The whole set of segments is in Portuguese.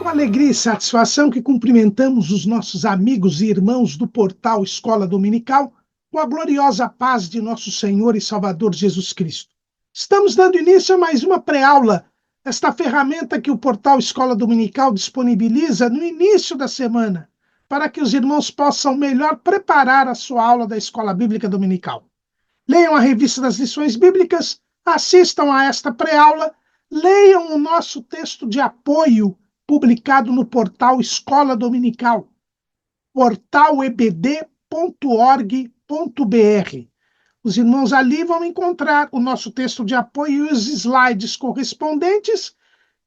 Com alegria e satisfação que cumprimentamos os nossos amigos e irmãos do portal Escola Dominical com a gloriosa paz de nosso Senhor e Salvador Jesus Cristo. Estamos dando início a mais uma pré-aula, esta ferramenta que o portal Escola Dominical disponibiliza no início da semana, para que os irmãos possam melhor preparar a sua aula da Escola Bíblica Dominical. Leiam a revista das lições bíblicas, assistam a esta pré-aula, leiam o nosso texto de apoio publicado no portal Escola Dominical, portalebd.org.br. Os irmãos ali vão encontrar o nosso texto de apoio e os slides correspondentes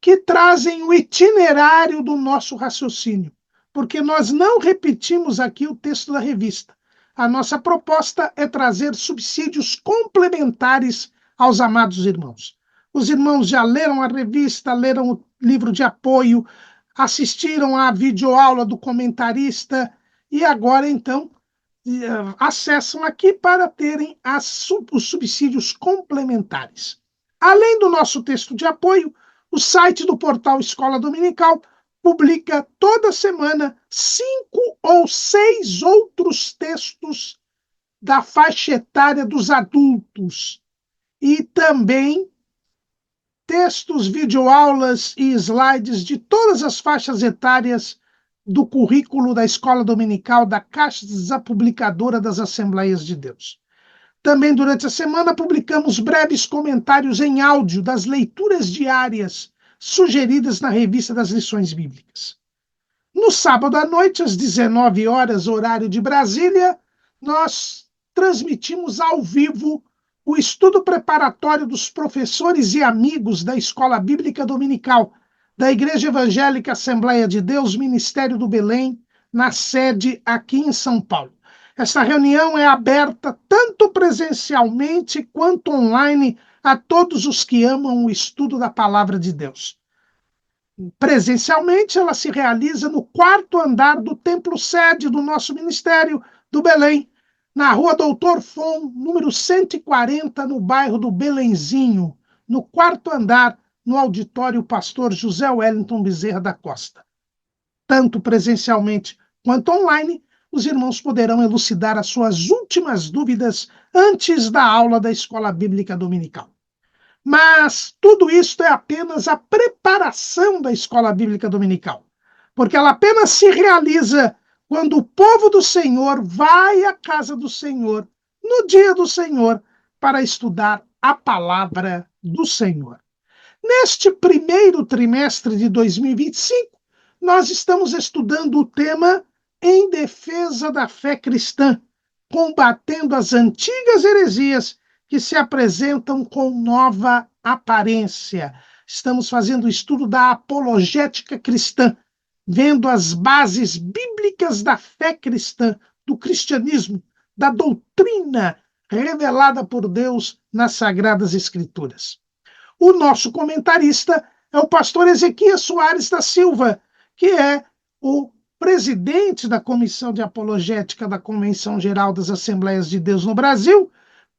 que trazem o itinerário do nosso raciocínio, porque nós não repetimos aqui o texto da revista. A nossa proposta é trazer subsídios complementares aos amados irmãos. Os irmãos já leram a revista, leram o livro de apoio, assistiram à videoaula do comentarista e agora, então, acessam aqui para terem os subsídios complementares. Além do nosso texto de apoio, o site do portal Escola Dominical publica toda semana 5 ou 6 outros textos da faixa etária dos adultos e também textos, videoaulas e slides de todas as faixas etárias do currículo da Escola Dominical da Casa Publicadora das Assembleias de Deus. Também durante a semana publicamos breves comentários em áudio das leituras diárias sugeridas na revista das lições bíblicas. No sábado à noite, às 19 horas, horário de Brasília, nós transmitimos ao vivo o estudo preparatório dos professores e amigos da Escola Bíblica Dominical, da Igreja Evangélica Assembleia de Deus, Ministério do Belém, na sede aqui em São Paulo. Essa reunião é aberta tanto presencialmente quanto online a todos os que amam o estudo da Palavra de Deus. Presencialmente, ela se realiza no 4º andar do templo sede do nosso Ministério do Belém, na Rua Doutor Fon, número 140, no bairro do Belenzinho, no 4º andar, no auditório Pastor José Wellington Bezerra da Costa. Tanto presencialmente quanto online, os irmãos poderão elucidar as suas últimas dúvidas antes da aula da Escola Bíblica Dominical. Mas tudo isto é apenas a preparação da Escola Bíblica Dominical, porque ela apenas se realiza quando o povo do Senhor vai à casa do Senhor, no dia do Senhor, para estudar a palavra do Senhor. Neste primeiro trimestre de 2025, nós estamos estudando o tema Em Defesa da Fé Cristã, combatendo as antigas heresias que se apresentam com nova aparência. Estamos fazendo o estudo da apologética cristã, vendo as bases bíblicas da fé cristã, do cristianismo, da doutrina revelada por Deus nas Sagradas Escrituras. O nosso comentarista é o pastor Ezequias Soares da Silva, que é o presidente da Comissão de Apologética da Convenção Geral das Assembleias de Deus no Brasil,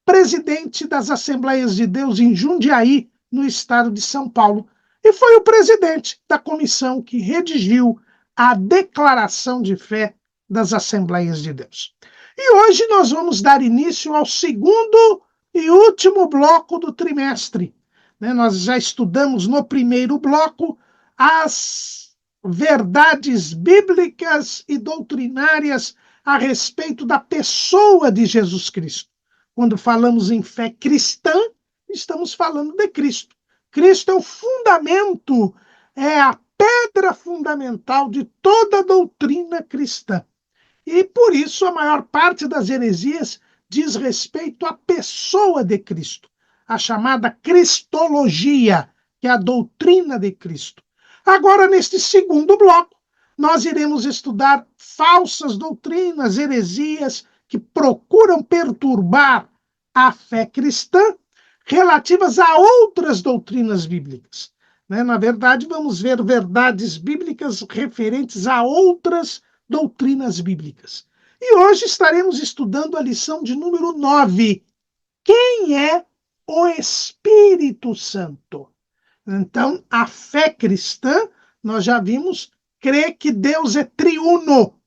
presidente das Assembleias de Deus em Jundiaí, no estado de São Paulo, e foi o presidente da comissão que redigiu a Declaração de Fé das Assembleias de Deus. E hoje nós vamos dar início ao segundo e último bloco do trimestre. Nós já estudamos no primeiro bloco as verdades bíblicas e doutrinárias a respeito da pessoa de Jesus Cristo. Quando falamos em fé cristã, estamos falando de Cristo. Cristo é o fundamento, é a pedra fundamental de toda a doutrina cristã. E por isso a maior parte das heresias diz respeito à pessoa de Cristo, a chamada cristologia, que é a doutrina de Cristo. Agora, neste segundo bloco, nós iremos estudar falsas doutrinas, heresias que procuram perturbar a fé cristã relativas a outras doutrinas bíblicas. Na verdade, vamos ver verdades bíblicas referentes a outras doutrinas bíblicas. E hoje estaremos estudando a lição de número 9. Quem é o Espírito Santo? Então, a fé cristã nós já vimos, crê que Deus é triuno.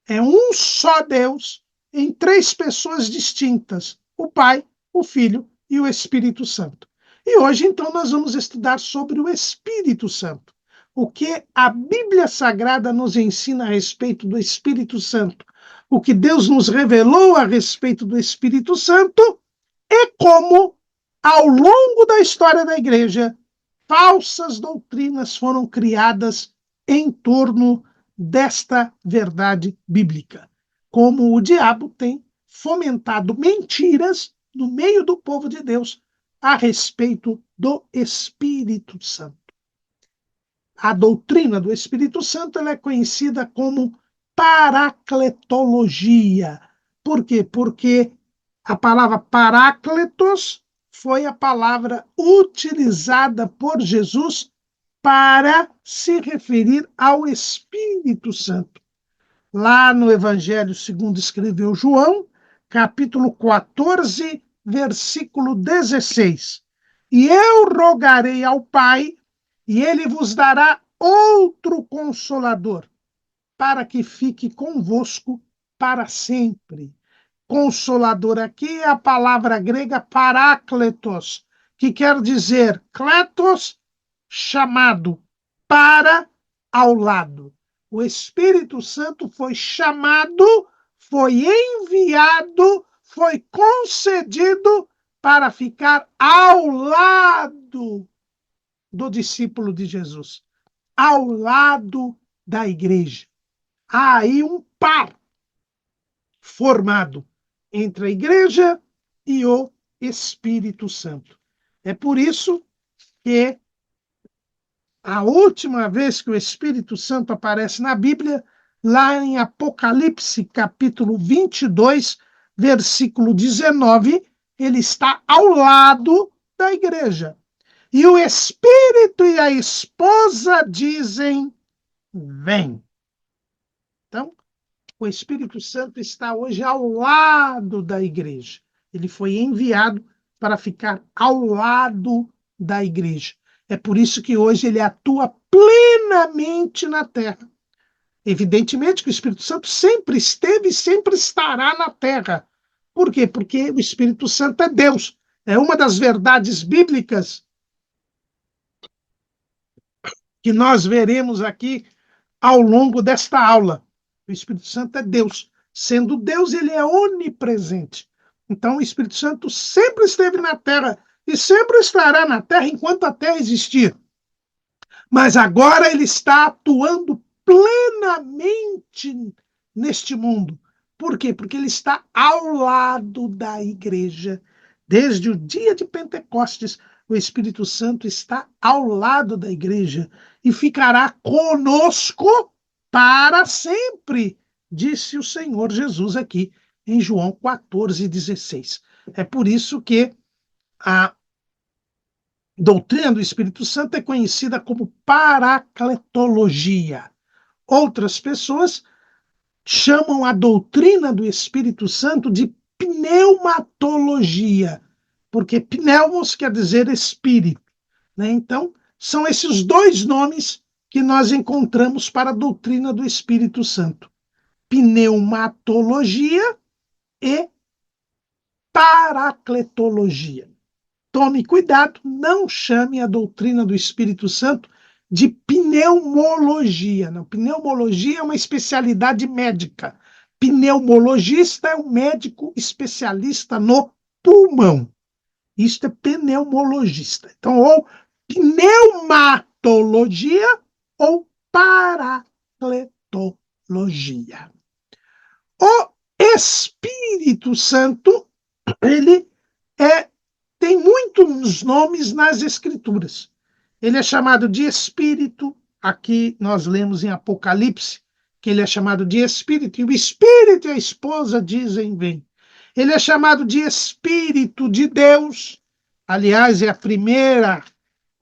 É um só Deus em três pessoas distintas: o Pai, o Filho e o Espírito Santo. E hoje, então, nós vamos estudar sobre o Espírito Santo. O que a Bíblia Sagrada nos ensina a respeito do Espírito Santo, o que Deus nos revelou a respeito do Espírito Santo e como, ao longo da história da Igreja, falsas doutrinas foram criadas em torno desta verdade bíblica. Como o diabo tem fomentado mentiras no meio do povo de Deus a respeito do Espírito Santo. A doutrina do Espírito Santo ela é conhecida como paracletologia. Por quê? Porque a palavra parácletos foi a palavra utilizada por Jesus para se referir ao Espírito Santo. Lá no Evangelho segundo escreveu João, capítulo 14, versículo 16. E eu rogarei ao Pai, e ele vos dará outro Consolador, para que fique convosco para sempre. Consolador aqui é a palavra grega parácletos, que quer dizer kletos, chamado, para, ao lado. O Espírito Santo foi chamado, foi enviado, foi concedido para ficar ao lado do discípulo de Jesus, ao lado da igreja. Há aí um par formado entre a igreja e o Espírito Santo. É por isso que a última vez que o Espírito Santo aparece na Bíblia, lá em Apocalipse, capítulo 22, versículo 19, ele está ao lado da igreja. E o Espírito e a esposa dizem: vem. Então, o Espírito Santo está hoje ao lado da igreja. Ele foi enviado para ficar ao lado da igreja. É por isso que hoje ele atua plenamente na terra. Evidentemente que o Espírito Santo sempre esteve e sempre estará na terra. Por quê? Porque o Espírito Santo é Deus. É uma das verdades bíblicas que nós veremos aqui ao longo desta aula. O Espírito Santo é Deus. Sendo Deus, ele é onipresente. Então, o Espírito Santo sempre esteve na terra e sempre estará na terra enquanto a terra existir. Mas agora ele está atuando plenamente neste mundo. Por quê? Porque ele está ao lado da igreja. Desde o dia de Pentecostes, o Espírito Santo está ao lado da igreja e ficará conosco para sempre, disse o Senhor Jesus aqui em João 14,16. É por isso que a doutrina do Espírito Santo é conhecida como paracletologia. Outras pessoas chamam a doutrina do Espírito Santo de pneumatologia, porque pneumos quer dizer espírito, né? Então, são esses dois nomes que nós encontramos para a doutrina do Espírito Santo: pneumatologia e paracletologia. Tome cuidado, não chame a doutrina do Espírito Santo de pneumologia. Não, pneumologia é uma especialidade médica. Pneumologista é um médico especialista no pulmão. Isto é pneumologista. Então, ou pneumatologia ou paracletologia. O Espírito Santo, ele tem muitos nomes nas Escrituras. Ele é chamado de Espírito, aqui nós lemos em Apocalipse, que ele é chamado de Espírito, e o Espírito e a esposa dizem: vem. Ele é chamado de Espírito de Deus, aliás, é a primeira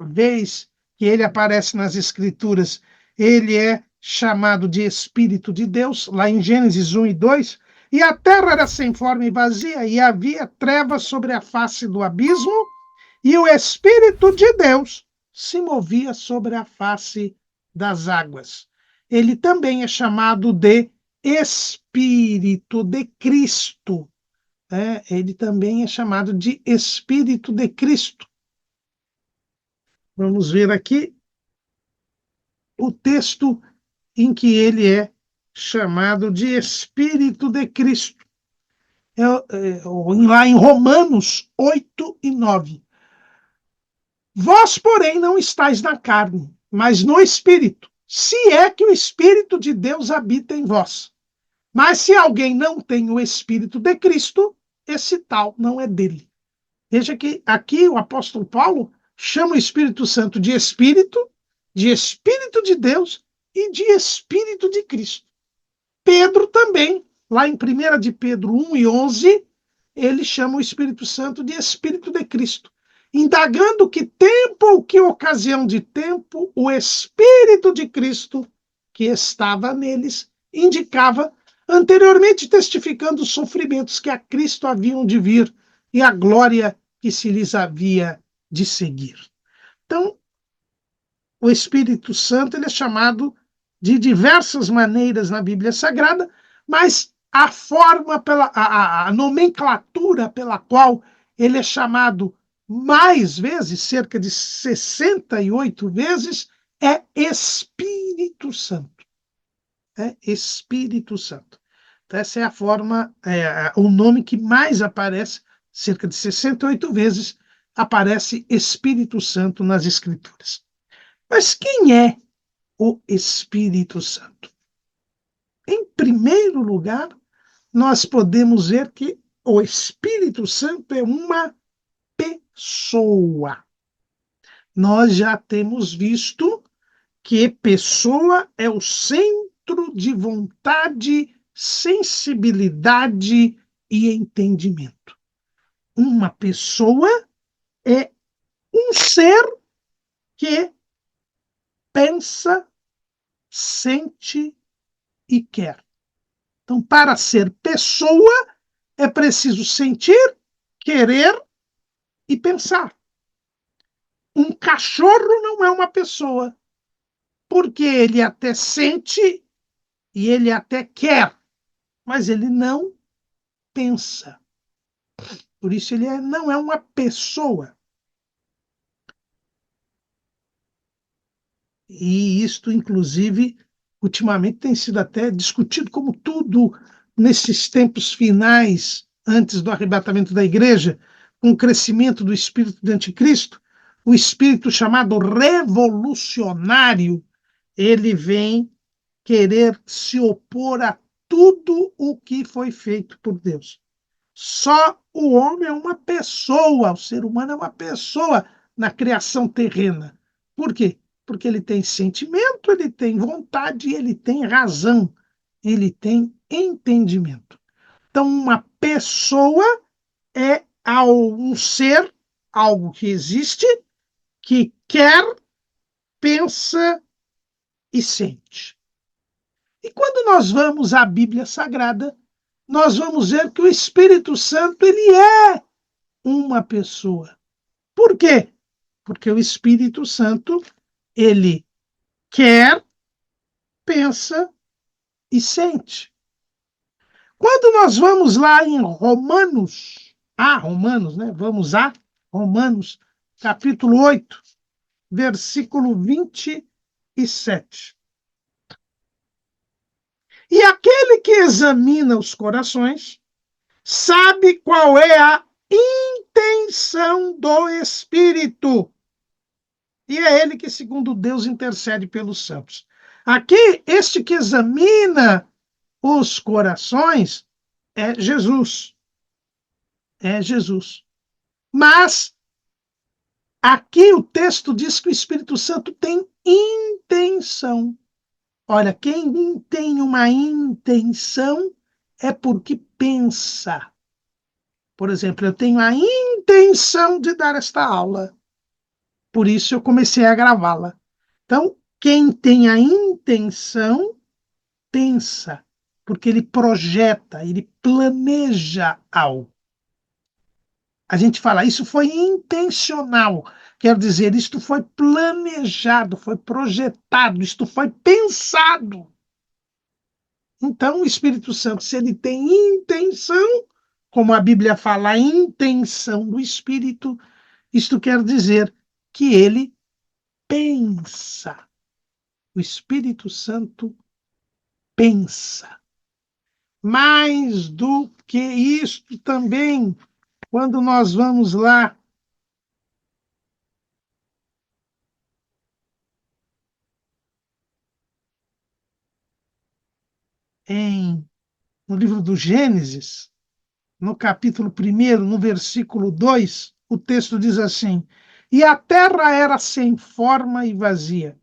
vez que ele aparece nas Escrituras, ele é chamado de Espírito de Deus, lá em Gênesis 1 e 2, e a terra era sem forma e vazia, e havia trevas sobre a face do abismo, e o Espírito de Deus se movia sobre a face das águas. Ele também é chamado de Espírito de Cristo. Ele também é chamado de Espírito de Cristo. Vamos ver aqui o texto em que ele é chamado de Espírito de Cristo. Lá em Romanos 8 e 9. Vós, porém, não estáis na carne, mas no Espírito, se é que o Espírito de Deus habita em vós. Mas se alguém não tem o Espírito de Cristo, esse tal não é dele. Veja que aqui o apóstolo Paulo chama o Espírito Santo de Espírito de Deus e de Espírito de Cristo. Pedro também, lá em 1 de Pedro 1 e 11, ele chama o Espírito Santo de Espírito de Cristo, indagando que tempo ou que ocasião de tempo o Espírito de Cristo que estava neles indicava, anteriormente testificando os sofrimentos que a Cristo haviam de vir e a glória que se lhes havia de seguir. Então, o Espírito Santo ele é chamado de diversas maneiras na Bíblia Sagrada, mas a forma, a nomenclatura pela qual ele é chamado mais vezes, cerca de 68 vezes, é Espírito Santo. É Espírito Santo. Então, essa é a forma, o nome que mais aparece, cerca de 68 vezes, aparece Espírito Santo nas Escrituras. Mas quem é o Espírito Santo? Em primeiro lugar, nós podemos ver que o Espírito Santo é uma pessoa. Nós já temos visto que pessoa é o centro de vontade, sensibilidade e entendimento. Uma pessoa é um ser que pensa, sente e quer. Então, para ser pessoa, é preciso sentir, querer e pensar. Um cachorro não é uma pessoa, porque ele até sente e ele até quer, mas ele não pensa. Por isso ele não é uma pessoa. E isto, inclusive, ultimamente tem sido até discutido como tudo nesses tempos finais, antes do arrebatamento da igreja, com o crescimento do espírito do anticristo, o espírito chamado revolucionário, ele vem querer se opor a tudo o que foi feito por Deus. Só o homem é uma pessoa, o ser humano é uma pessoa na criação terrena. Por quê? Porque ele tem sentimento, ele tem vontade, ele tem razão, ele tem entendimento. Então, uma pessoa é um ser, algo que existe, que quer, pensa e sente. E quando nós vamos à Bíblia Sagrada, nós vamos ver que o Espírito Santo ele é uma pessoa. Por quê? Porque o Espírito Santo ele quer, pensa e sente. Quando nós vamos lá em Romanos, né? Vamos a Romanos, capítulo 8, versículo 27. E aquele que examina os corações sabe qual é a intenção do Espírito. E é ele que, segundo Deus, intercede pelos santos. Aqui, este que examina os corações é Jesus. É Jesus. Mas aqui o texto diz que o Espírito Santo tem intenção. Olha, quem tem uma intenção é porque pensa. Por exemplo, eu tenho a intenção de dar esta aula. Por isso eu comecei a gravá-la. Então, quem tem a intenção, pensa, porque ele projeta, ele planeja algo. A gente fala, isso foi intencional. Quer dizer, isto foi planejado, foi projetado, isto foi pensado. Então, o Espírito Santo, se ele tem intenção, como a Bíblia fala, a intenção do Espírito, isto quer dizer que ele pensa. O Espírito Santo pensa. Mais do que isto também, quando nós vamos lá no livro do Gênesis, no capítulo 1, no versículo 2, o texto diz assim: E a terra era sem forma e vazia,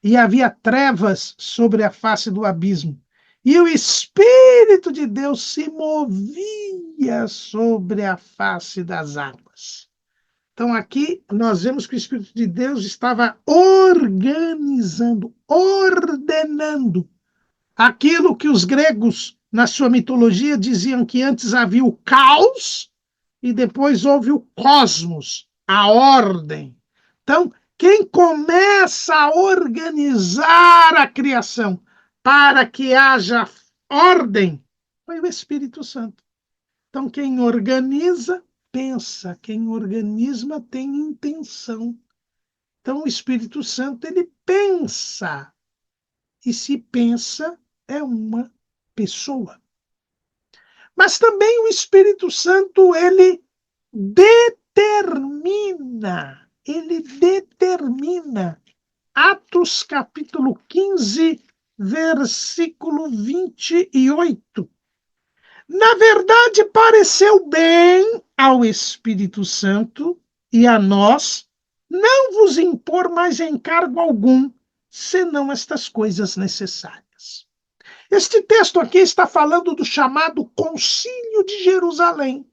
e havia trevas sobre a face do abismo, e o Espírito de Deus se movia sobre a face das águas. Então, aqui nós vemos que o Espírito de Deus estava organizando, ordenando aquilo que os gregos, na sua mitologia, diziam que antes havia o caos e depois houve o cosmos, a ordem. Então, quem começa a organizar a criação para que haja ordem foi o Espírito Santo. Então, quem organiza, pensa. Quem organiza, tem intenção. Então, o Espírito Santo, ele pensa. E se pensa, é uma pessoa. Mas também o Espírito Santo, ele determina. Atos capítulo 15, versículo 28. Na verdade, pareceu bem ao Espírito Santo e a nós não vos impor mais encargo algum, senão estas coisas necessárias. Este texto aqui está falando do chamado Concílio de Jerusalém,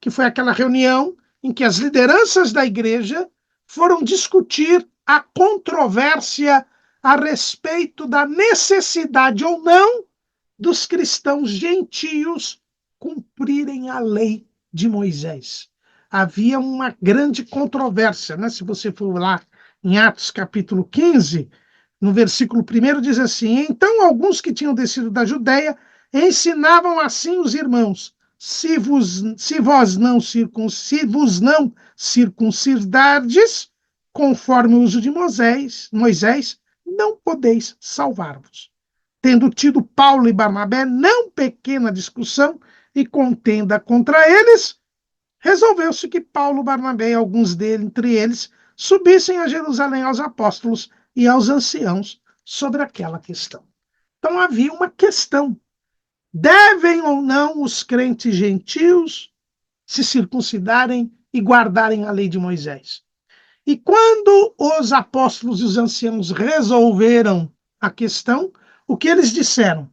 que foi aquela reunião em que as lideranças da igreja foram discutir a controvérsia a respeito da necessidade ou não dos cristãos gentios cumprirem a lei de Moisés. Havia uma grande controvérsia, né? Se você for lá em Atos capítulo 15, no versículo 1 diz assim: Então alguns que tinham descido da Judéia ensinavam assim os irmãos: se vos não circuncidardes, conforme o uso de Moisés, não podeis salvar-vos. Tendo tido Paulo e Barnabé não pequena discussão e contenda contra eles, resolveu-se que Paulo, Barnabé e alguns entre eles subissem a Jerusalém aos apóstolos e aos anciãos sobre aquela questão. Então havia uma questão: devem ou não os crentes gentios se circuncidarem e guardarem a lei de Moisés? E quando os apóstolos e os anciãos resolveram a questão, o que eles disseram?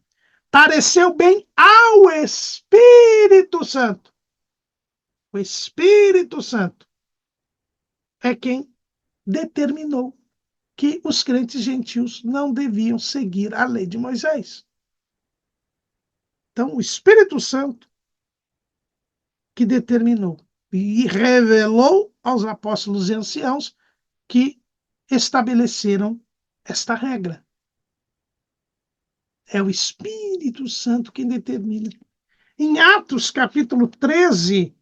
Pareceu bem ao Espírito Santo. O Espírito Santo é quem determinou que os crentes gentios não deviam seguir a lei de Moisés. Então, o Espírito Santo que determinou e revelou aos apóstolos e anciãos que estabeleceram esta regra. É o Espírito Santo quem determina. Em Atos, capítulo 13,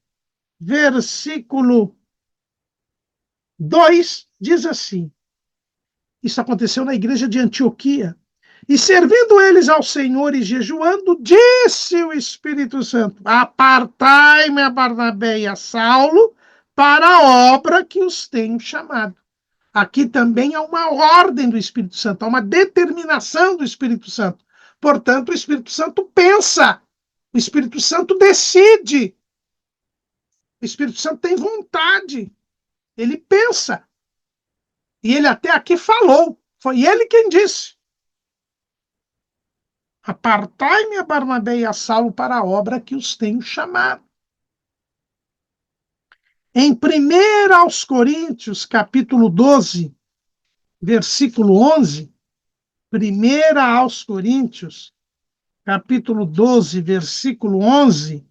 versículo 2, diz assim: isso aconteceu na igreja de Antioquia. E servindo eles ao Senhor e jejuando, disse o Espírito Santo: apartai-me a Barnabé e a Saulo para a obra que os tenho chamado. Aqui também há uma ordem do Espírito Santo, há uma determinação do Espírito Santo. Portanto, o Espírito Santo pensa, o Espírito Santo decide, o Espírito Santo tem vontade, ele pensa. E ele até aqui falou, foi ele quem disse: apartai-me a Barnabé e a Saulo para a obra que os tenho chamado. Em 1 aos Coríntios, capítulo 12, versículo 11, 1 aos Coríntios, capítulo 12, versículo 11,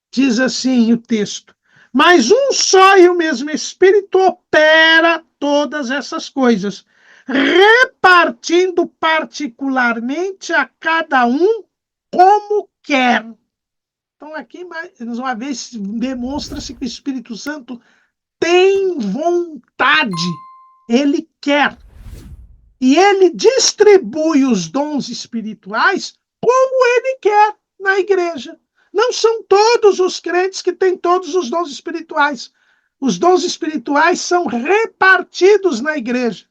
diz assim o texto: Mas um só e o mesmo Espírito opera todas essas coisas, repartindo particularmente a cada um como quer. Então, aqui, mais uma vez, demonstra-se que o Espírito Santo tem vontade, ele quer. E ele distribui os dons espirituais como ele quer na igreja. Não são todos os crentes que têm todos os dons espirituais. Os dons espirituais são repartidos na igreja.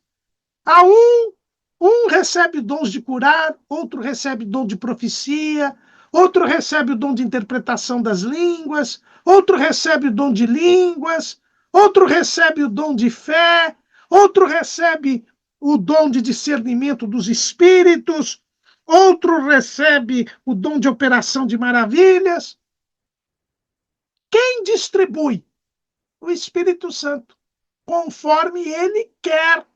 A um recebe dons de curar, outro recebe dom de profecia, outro recebe o dom de interpretação das línguas, outro recebe o dom de línguas, outro recebe o dom de fé, outro recebe o dom de discernimento dos espíritos, outro recebe o dom de operação de maravilhas. Quem distribui? O Espírito Santo, conforme ele quer.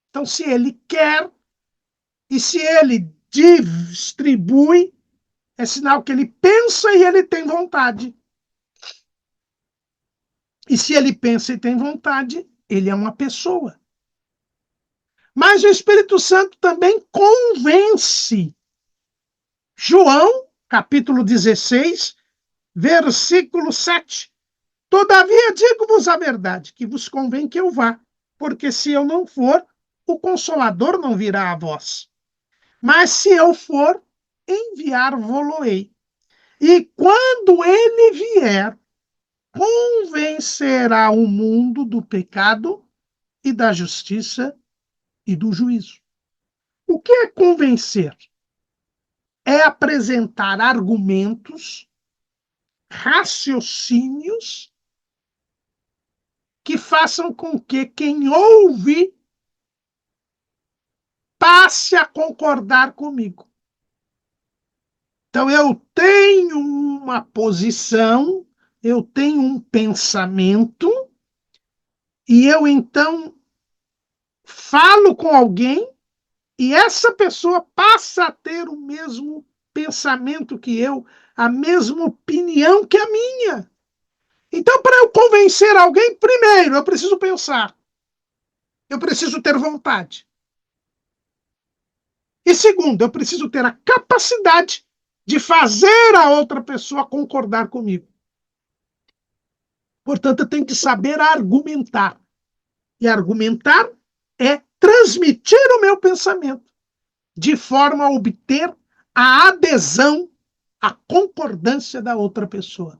Então, se ele quer e se ele distribui, é sinal que ele pensa e ele tem vontade. E se ele pensa e tem vontade, ele é uma pessoa. Mas o Espírito Santo também convence. João, capítulo 16, versículo 7. Todavia digo-vos a verdade, que vos convém que eu vá, porque se eu não for, o Consolador não virá a vós. Mas se eu for, enviar-vos-ei. E quando ele vier, convencerá o mundo do pecado e da justiça e do juízo. O que é convencer? É apresentar argumentos, raciocínios, que façam com que quem ouve passe a concordar comigo. Então, eu tenho uma posição, eu tenho um pensamento, e eu, então, falo com alguém, e essa pessoa passa a ter o mesmo pensamento que eu, a mesma opinião que a minha. Então, para eu convencer alguém, primeiro, eu preciso pensar. Eu preciso ter vontade. E segundo, eu preciso ter a capacidade de fazer a outra pessoa concordar comigo. Portanto, eu tenho que saber argumentar. E argumentar é transmitir o meu pensamento, de forma a obter a adesão, a concordância da outra pessoa.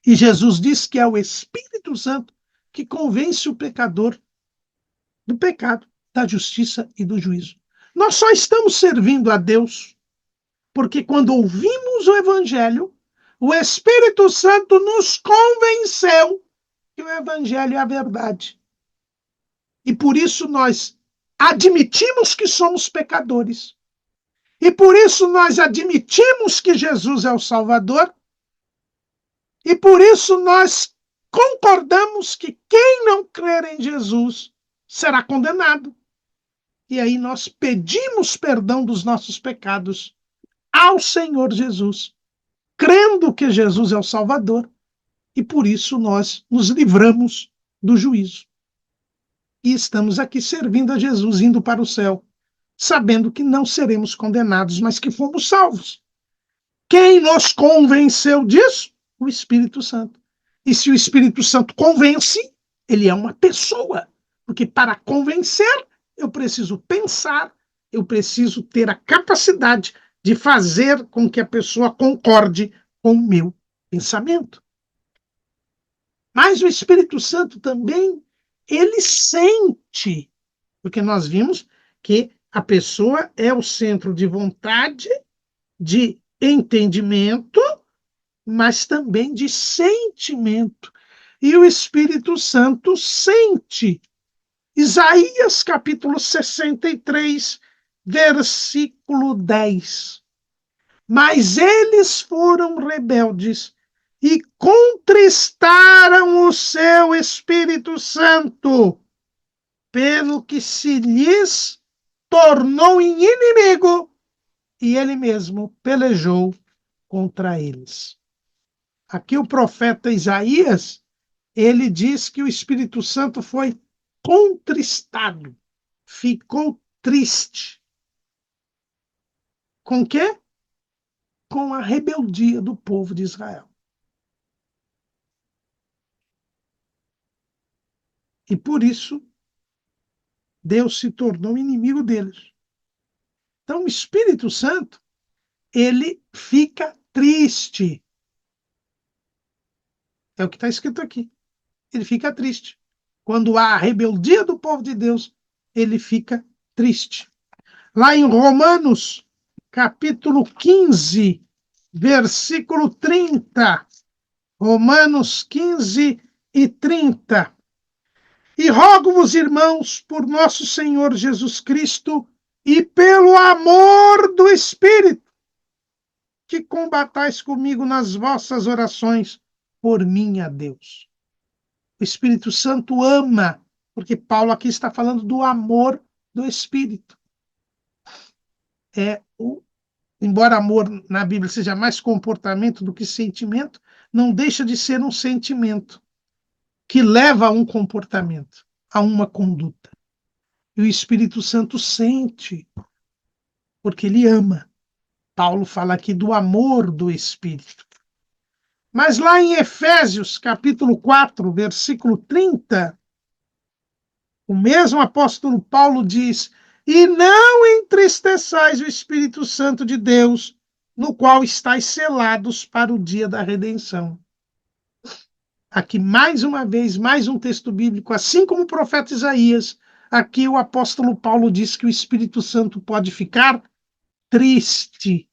E Jesus diz que é o Espírito Santo que convence o pecador do pecado, da justiça e do juízo. Nós só estamos servindo a Deus porque quando ouvimos o Evangelho, o Espírito Santo nos convenceu que o Evangelho é a verdade. E por isso nós admitimos que somos pecadores. E por isso nós admitimos que Jesus é o Salvador. E por isso nós concordamos que quem não crer em Jesus será condenado. E aí nós pedimos perdão dos nossos pecados ao Senhor Jesus, crendo que Jesus é o Salvador. E por isso nós nos livramos do juízo. E estamos aqui servindo a Jesus, indo para o céu, sabendo que não seremos condenados, mas que fomos salvos. Quem nos convenceu disso? O Espírito Santo. E se o Espírito Santo convence, ele é uma pessoa. Porque para convencer, eu preciso pensar, eu preciso ter a capacidade de fazer com que a pessoa concorde com o meu pensamento. Mas o Espírito Santo também, ele sente, porque nós vimos que a pessoa é o centro de vontade, de entendimento, mas também de sentimento. E o Espírito Santo sente. Isaías, capítulo 63, versículo 10. Mas eles foram rebeldes e contristaram o seu Espírito Santo, pelo que se lhes tornou inimigo, e ele mesmo pelejou contra eles. Aqui o profeta Isaías, ele diz que o Espírito Santo foi contristado, ficou triste. Com o quê? Com a rebeldia do povo de Israel. E por isso, Deus se tornou inimigo deles. Então, o Espírito Santo, ele fica triste. É o que está escrito aqui. Ele fica triste. Quando há a rebeldia do povo de Deus, ele fica triste. Lá em Romanos, capítulo 15, versículo 30. Romanos 15 e 30. E rogo-vos, irmãos, por nosso Senhor Jesus Cristo e pelo amor do Espírito, que combatais comigo nas vossas orações por mim a Deus. O Espírito Santo ama, porque Paulo aqui está falando do amor do Espírito. Embora amor na Bíblia seja mais comportamento do que sentimento, não deixa de ser um sentimento que leva a um comportamento, a uma conduta. E o Espírito Santo sente, porque ele ama. Paulo fala aqui do amor do Espírito. Mas lá em Efésios, capítulo 4, versículo 30, o mesmo apóstolo Paulo diz: e não entristeçais o Espírito Santo de Deus, no qual estáis selados para o dia da redenção. Aqui, mais uma vez, mais um texto bíblico, assim como o profeta Isaías, aqui o apóstolo Paulo diz que o Espírito Santo pode ficar triste.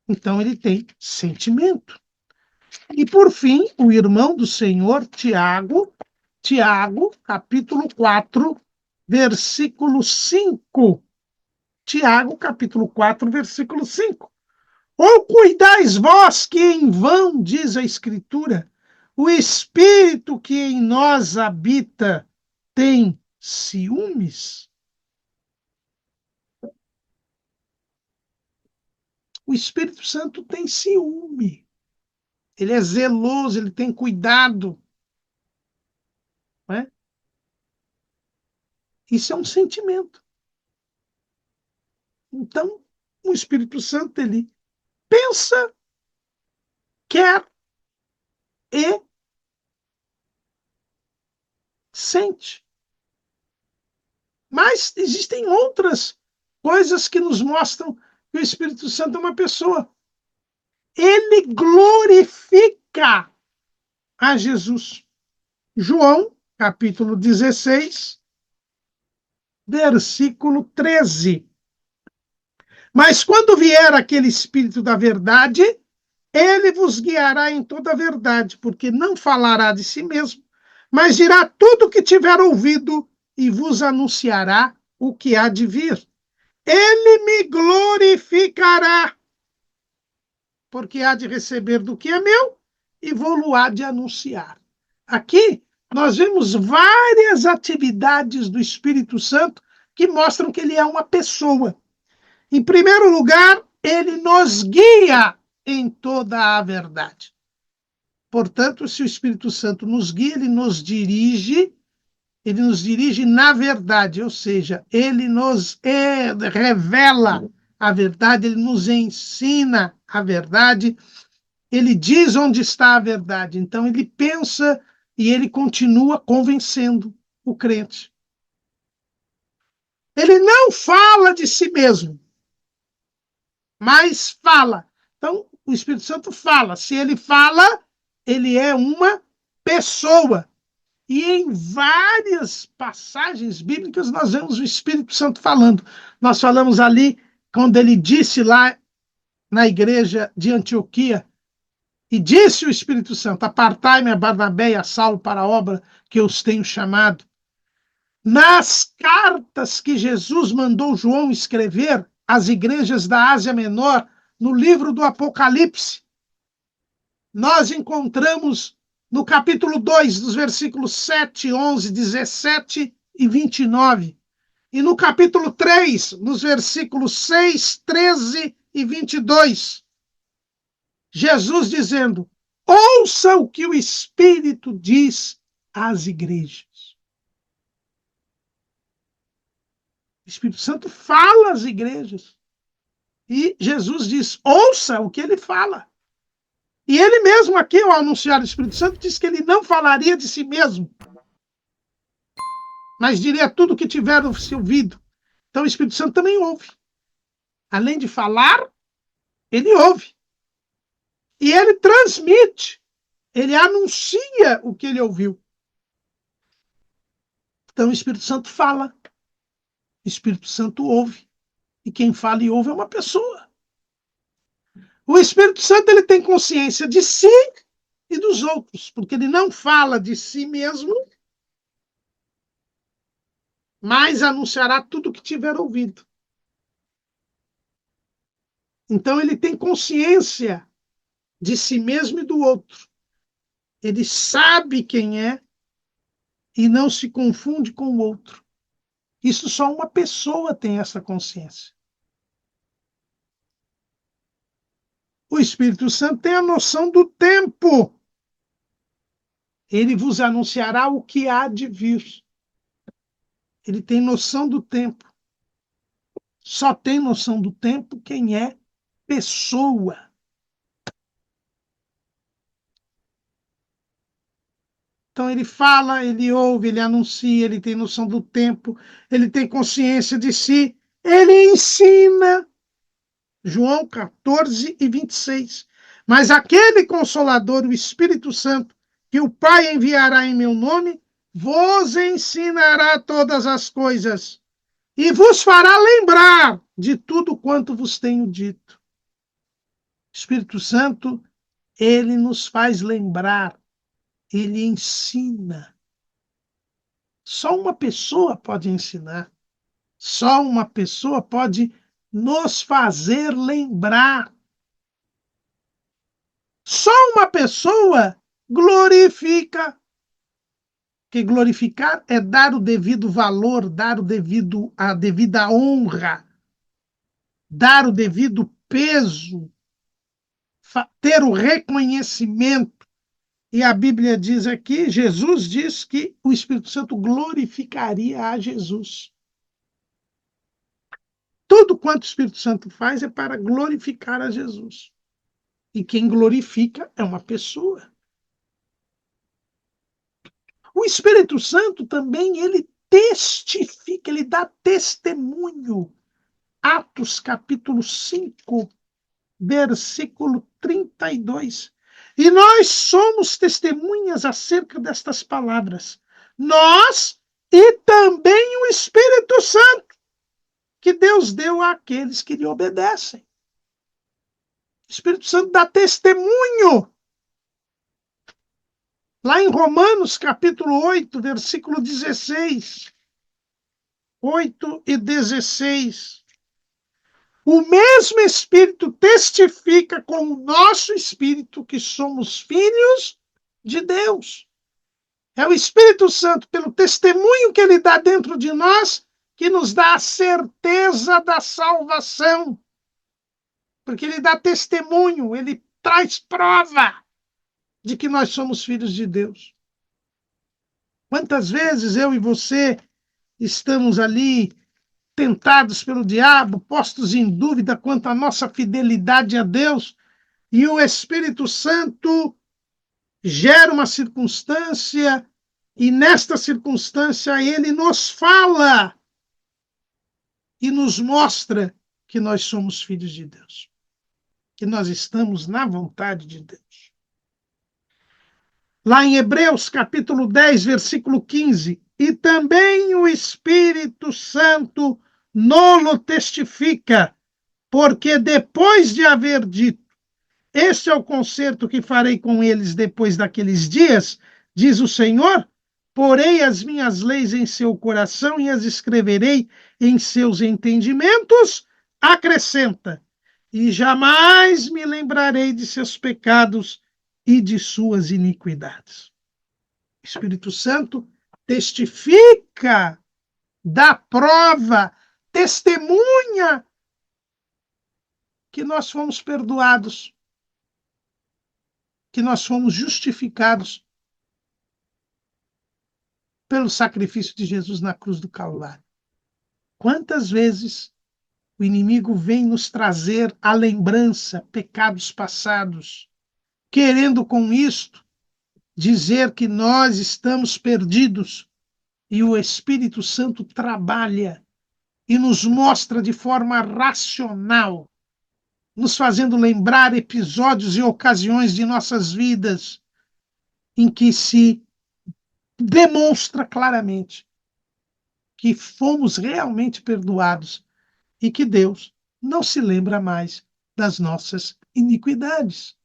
Então, ele tem sentimento. E, por fim, o irmão do Senhor, Tiago, capítulo 4, versículo 5. Tiago, capítulo 4, versículo 5. Ou cuidais vós que em vão, diz a Escritura, o Espírito que em nós habita tem ciúmes? O Espírito Santo tem ciúme. Ele é zeloso, ele tem cuidado. Não é? Isso é um sentimento. Então, o Espírito Santo, ele pensa, quer e sente. Mas existem outras coisas que nos mostram que o Espírito Santo é uma pessoa. Ele glorifica a Jesus. João, capítulo 16, versículo 13. Mas quando vier aquele Espírito da verdade, ele vos guiará em toda a verdade, porque não falará de si mesmo, mas dirá tudo o que tiver ouvido e vos anunciará o que há de vir. Ele me glorificará, porque há de receber do que é meu e vou-lo há de anunciar. Aqui nós vemos várias atividades do Espírito Santo que mostram que ele é uma pessoa. Em primeiro lugar, ele nos guia em toda a verdade. Portanto, se o Espírito Santo nos guia, ele nos dirige na verdade, ou seja, ele nos revela a verdade, ele nos ensina a verdade, ele diz onde está a verdade. Então, ele pensa e ele continua convencendo o crente. Ele não fala de si mesmo, mas fala. Então, o Espírito Santo fala. Se ele fala, ele é uma pessoa. E em várias passagens bíblicas nós vemos o Espírito Santo falando. Nós falamos ali, quando ele disse lá na igreja de Antioquia, e disse o Espírito Santo: apartai-me a Barnabé e a Saulo para a obra que eu os tenho chamado. Nas cartas que Jesus mandou João escrever às igrejas da Ásia Menor, no livro do Apocalipse, nós encontramos no capítulo 2, dos versículos 7, 11, 17 e 29. E no capítulo 3, nos versículos 6, 13 e 22. Jesus dizendo: ouça o que o Espírito diz às igrejas. O Espírito Santo fala às igrejas. E Jesus diz, ouça o que ele fala. E ele mesmo aqui, ao anunciar o Espírito Santo, diz que ele não falaria de si mesmo, mas diria tudo o que tiver se ouvido. Então o Espírito Santo também ouve. Além de falar, ele ouve. E ele transmite, ele anuncia o que ele ouviu. Então o Espírito Santo fala, o Espírito Santo ouve. E quem fala e ouve é uma pessoa. O Espírito Santo ele tem consciência de si e dos outros, porque ele não fala de si mesmo, mas anunciará tudo o que tiver ouvido. Então ele tem consciência de si mesmo e do outro. Ele sabe quem é e não se confunde com o outro. Isso só uma pessoa tem essa consciência. O Espírito Santo tem a noção do tempo. Ele vos anunciará o que há de vir. Ele tem noção do tempo. Só tem noção do tempo quem é pessoa. Então ele fala, ele ouve, ele anuncia, ele tem noção do tempo, ele tem consciência de si, ele ensina. João 14 e 26. Mas aquele Consolador, o Espírito Santo, que o Pai enviará em meu nome, vos ensinará todas as coisas e vos fará lembrar de tudo quanto vos tenho dito. Espírito Santo, ele nos faz lembrar, ele ensina. Só uma pessoa pode ensinar. Só uma pessoa pode nos fazer lembrar. Só uma pessoa glorifica. Que glorificar é dar o devido valor, dar a devida honra, dar o devido peso, ter o reconhecimento. E a Bíblia diz aqui, Jesus diz que o Espírito Santo glorificaria a Jesus. Tudo quanto o Espírito Santo faz é para glorificar a Jesus. E quem glorifica é uma pessoa. O Espírito Santo também, ele testifica, ele dá testemunho. Atos capítulo 5, versículo 32. E nós somos testemunhas acerca destas palavras. Nós e também o Espírito Santo, que Deus deu àqueles que lhe obedecem. O Espírito Santo dá testemunho. Lá em Romanos, capítulo 8, versículo 16. 8 e 16. O mesmo Espírito testifica com o nosso Espírito que somos filhos de Deus. É o Espírito Santo, pelo testemunho que ele dá dentro de nós, que nos dá a certeza da salvação. Porque ele dá testemunho, ele traz prova de que nós somos filhos de Deus. Quantas vezes eu e você estamos ali tentados pelo diabo, postos em dúvida quanto à nossa fidelidade a Deus, e o Espírito Santo gera uma circunstância, e nesta circunstância ele nos fala e nos mostra que nós somos filhos de Deus, que nós estamos na vontade de Deus. Lá em Hebreus, capítulo 10, versículo 15, e também o Espírito Santo nolo testifica, porque depois de haver dito, este é o concerto que farei com eles depois daqueles dias, diz o Senhor, porei as minhas leis em seu coração e as escreverei em seus entendimentos, acrescenta, e jamais me lembrarei de seus pecados e de suas iniquidades. O Espírito Santo testifica, dá prova, testemunha que nós fomos perdoados. que nós fomos justificados pelo sacrifício de Jesus na cruz do Calvário. Quantas vezes o inimigo vem nos trazer à lembrança pecados passados, querendo com isto dizer que nós estamos perdidos, e o Espírito Santo trabalha e nos mostra de forma racional, nos fazendo lembrar episódios e ocasiões de nossas vidas em que se demonstra claramente que fomos realmente perdoados e que Deus não se lembra mais das nossas iniquidades.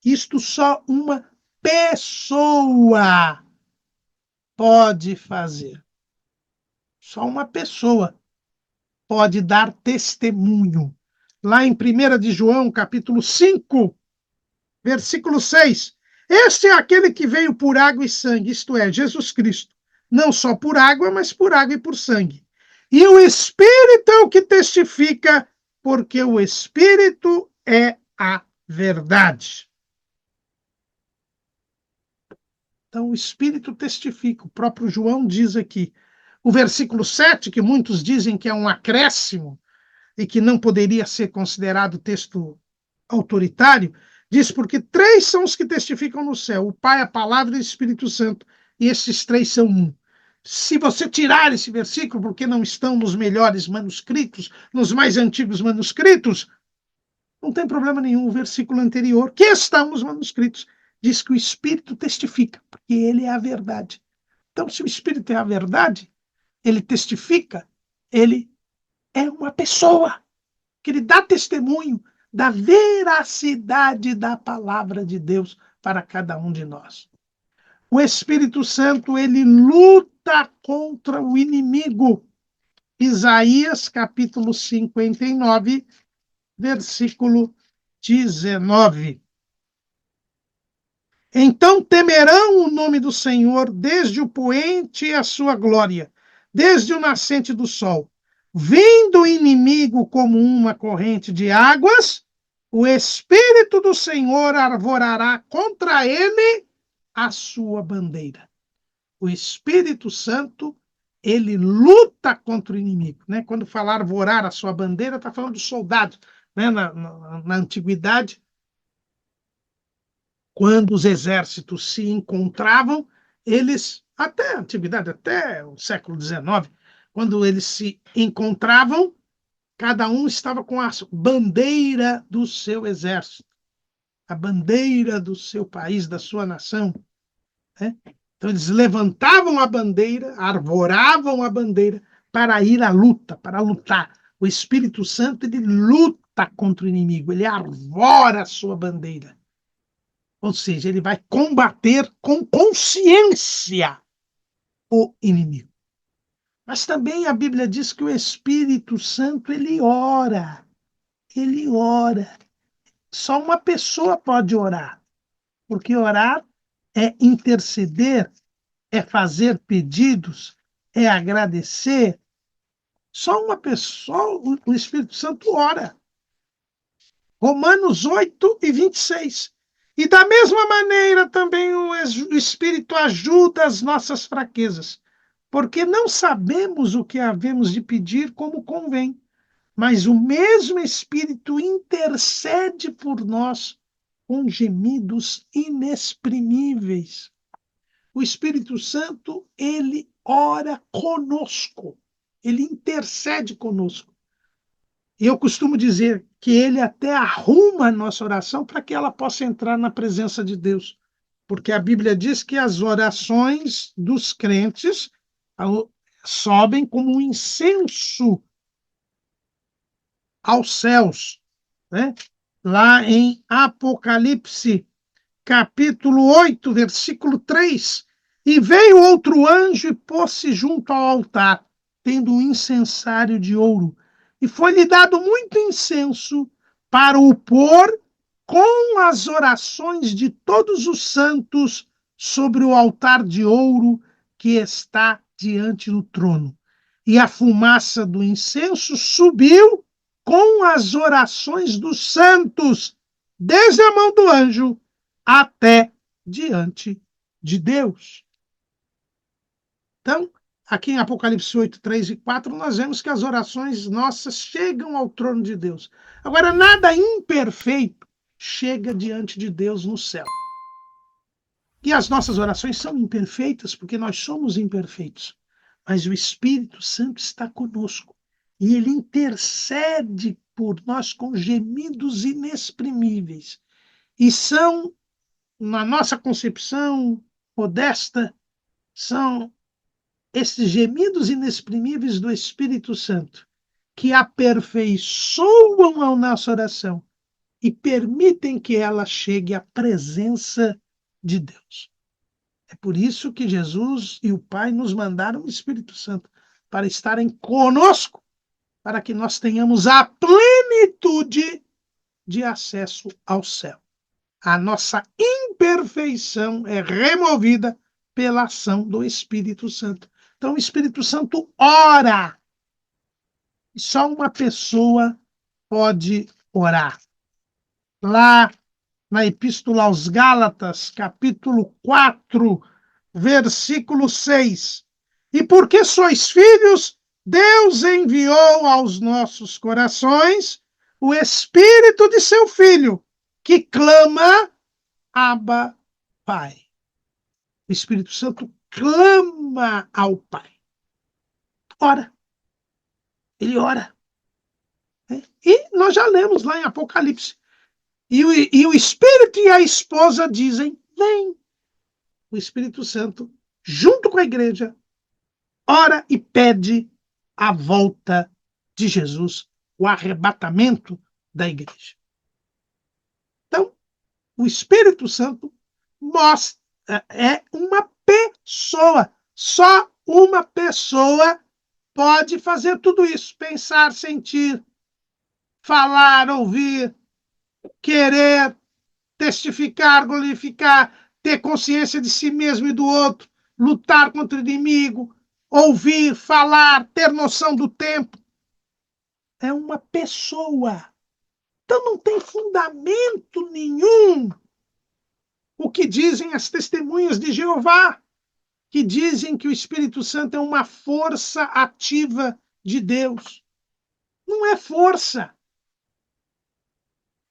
Isto só uma pessoa pode fazer. Só uma pessoa pode dar testemunho. Lá em 1 de João, capítulo 5, versículo 6. Este é aquele que veio por água e sangue, isto é, Jesus Cristo. Não só por água, mas por água e por sangue. E o Espírito é o que testifica, porque o Espírito é a verdade. Então, o Espírito testifica. O próprio João diz aqui. O versículo 7, que muitos dizem que é um acréscimo e que não poderia ser considerado texto autoritário, diz porque 3 são os que testificam no céu, o Pai, a Palavra e o Espírito Santo, e esses 3 são um. Se você tirar esse versículo, porque não estão nos melhores manuscritos, nos mais antigos manuscritos, não tem problema nenhum. O versículo anterior, que está nos manuscritos, diz que o Espírito testifica, porque ele é a verdade. Então, se o Espírito é a verdade, ele testifica, ele é uma pessoa, que ele dá testemunho da veracidade da palavra de Deus para cada um de nós. O Espírito Santo, ele luta contra o inimigo. Isaías, capítulo 59, versículo 19. Então temerão o nome do Senhor desde o poente e a sua glória, desde o nascente do sol. Vindo o inimigo como uma corrente de águas, o Espírito do Senhor arvorará contra ele a sua bandeira. O Espírito Santo, ele luta contra o inimigo. Né? Quando fala arvorar a sua bandeira, está falando dos soldados. Né? Na antiguidade, quando os exércitos se encontravam, eles, até a antiguidade, até o século XIX, quando eles se encontravam, cada um estava com a bandeira do seu exército, a bandeira do seu país, da sua nação. Né? Então, eles levantavam a bandeira, arvoravam a bandeira para ir à luta, para lutar. O Espírito Santo, ele luta contra o inimigo, ele arvora a sua bandeira. Ou seja, ele vai combater com consciência o inimigo. Mas também a Bíblia diz que o Espírito Santo, ele ora. Ele ora. Só uma pessoa pode orar. Porque orar é interceder, é fazer pedidos, é agradecer. Só uma pessoa, o Espírito Santo ora. Romanos 8 e 26. E da mesma maneira também o Espírito ajuda as nossas fraquezas, porque não sabemos o que havemos de pedir como convém, mas o mesmo Espírito intercede por nós com gemidos inexprimíveis. O Espírito Santo, ele ora conosco, ele intercede conosco. E eu costumo dizer que ele até arruma a nossa oração para que ela possa entrar na presença de Deus. Porque a Bíblia diz que as orações dos crentes sobem como um incenso aos céus. Né? Lá em Apocalipse, capítulo 8, versículo 3. E veio outro anjo e pôs-se junto ao altar, tendo um incensário de ouro. E foi-lhe dado muito incenso para o pôr com as orações de todos os santos sobre o altar de ouro que está diante do trono. E a fumaça do incenso subiu com as orações dos santos, desde a mão do anjo até diante de Deus. Então, aqui em Apocalipse 8, 3 e 4, nós vemos que as orações nossas chegam ao trono de Deus. Agora, nada imperfeito chega diante de Deus no céu. E as nossas orações são imperfeitas porque nós somos imperfeitos. Mas o Espírito Santo está conosco e ele intercede por nós com gemidos inexprimíveis. E são, na nossa concepção modesta, são esses gemidos inexprimíveis do Espírito Santo que aperfeiçoam a nossa oração e permitem que ela chegue à presença de Deus. É por isso que Jesus e o Pai nos mandaram o Espírito Santo, para estarem conosco, para que nós tenhamos a plenitude de acesso ao céu. A nossa imperfeição é removida pela ação do Espírito Santo. Então, o Espírito Santo ora. E só uma pessoa pode orar. Lá na Epístola aos Gálatas, capítulo 4, versículo 6. E porque sois filhos, Deus enviou aos nossos corações o Espírito de seu Filho, que clama, Abba, Pai. O Espírito Santo clama ao Pai. Ora. Ele ora. E nós já lemos lá em Apocalipse. E o Espírito e a esposa dizem, vem. O Espírito Santo, junto com a igreja, ora e pede a volta de Jesus, o arrebatamento da igreja. Então, o Espírito Santo mostra, é uma pessoa. Só uma pessoa pode fazer tudo isso. Pensar, sentir, falar, ouvir, querer, testificar, glorificar, ter consciência de si mesmo e do outro, lutar contra o inimigo, ouvir, falar, ter noção do tempo. É uma pessoa. Então não tem fundamento nenhum o que dizem as testemunhas de Jeová, que dizem que o Espírito Santo é uma força ativa de Deus. Não é força.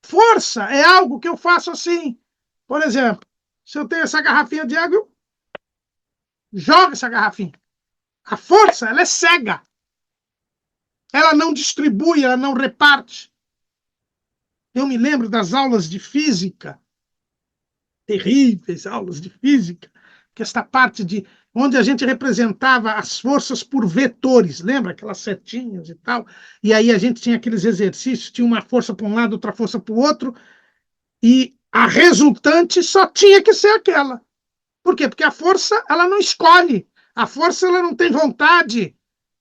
Força é algo que eu faço assim. Por exemplo, se eu tenho essa garrafinha de água, eu jogo essa garrafinha. A força, ela é cega. Ela não distribui, ela não reparte. Eu me lembro das aulas de física, terríveis aulas de física, que esta parte de onde a gente representava as forças por vetores, lembra? Aquelas setinhas e tal. E aí a gente tinha aqueles exercícios, tinha uma força para um lado, outra força para o outro, e a resultante só tinha que ser aquela. Por quê? Porque a força, ela não escolhe. A força, ela não tem vontade.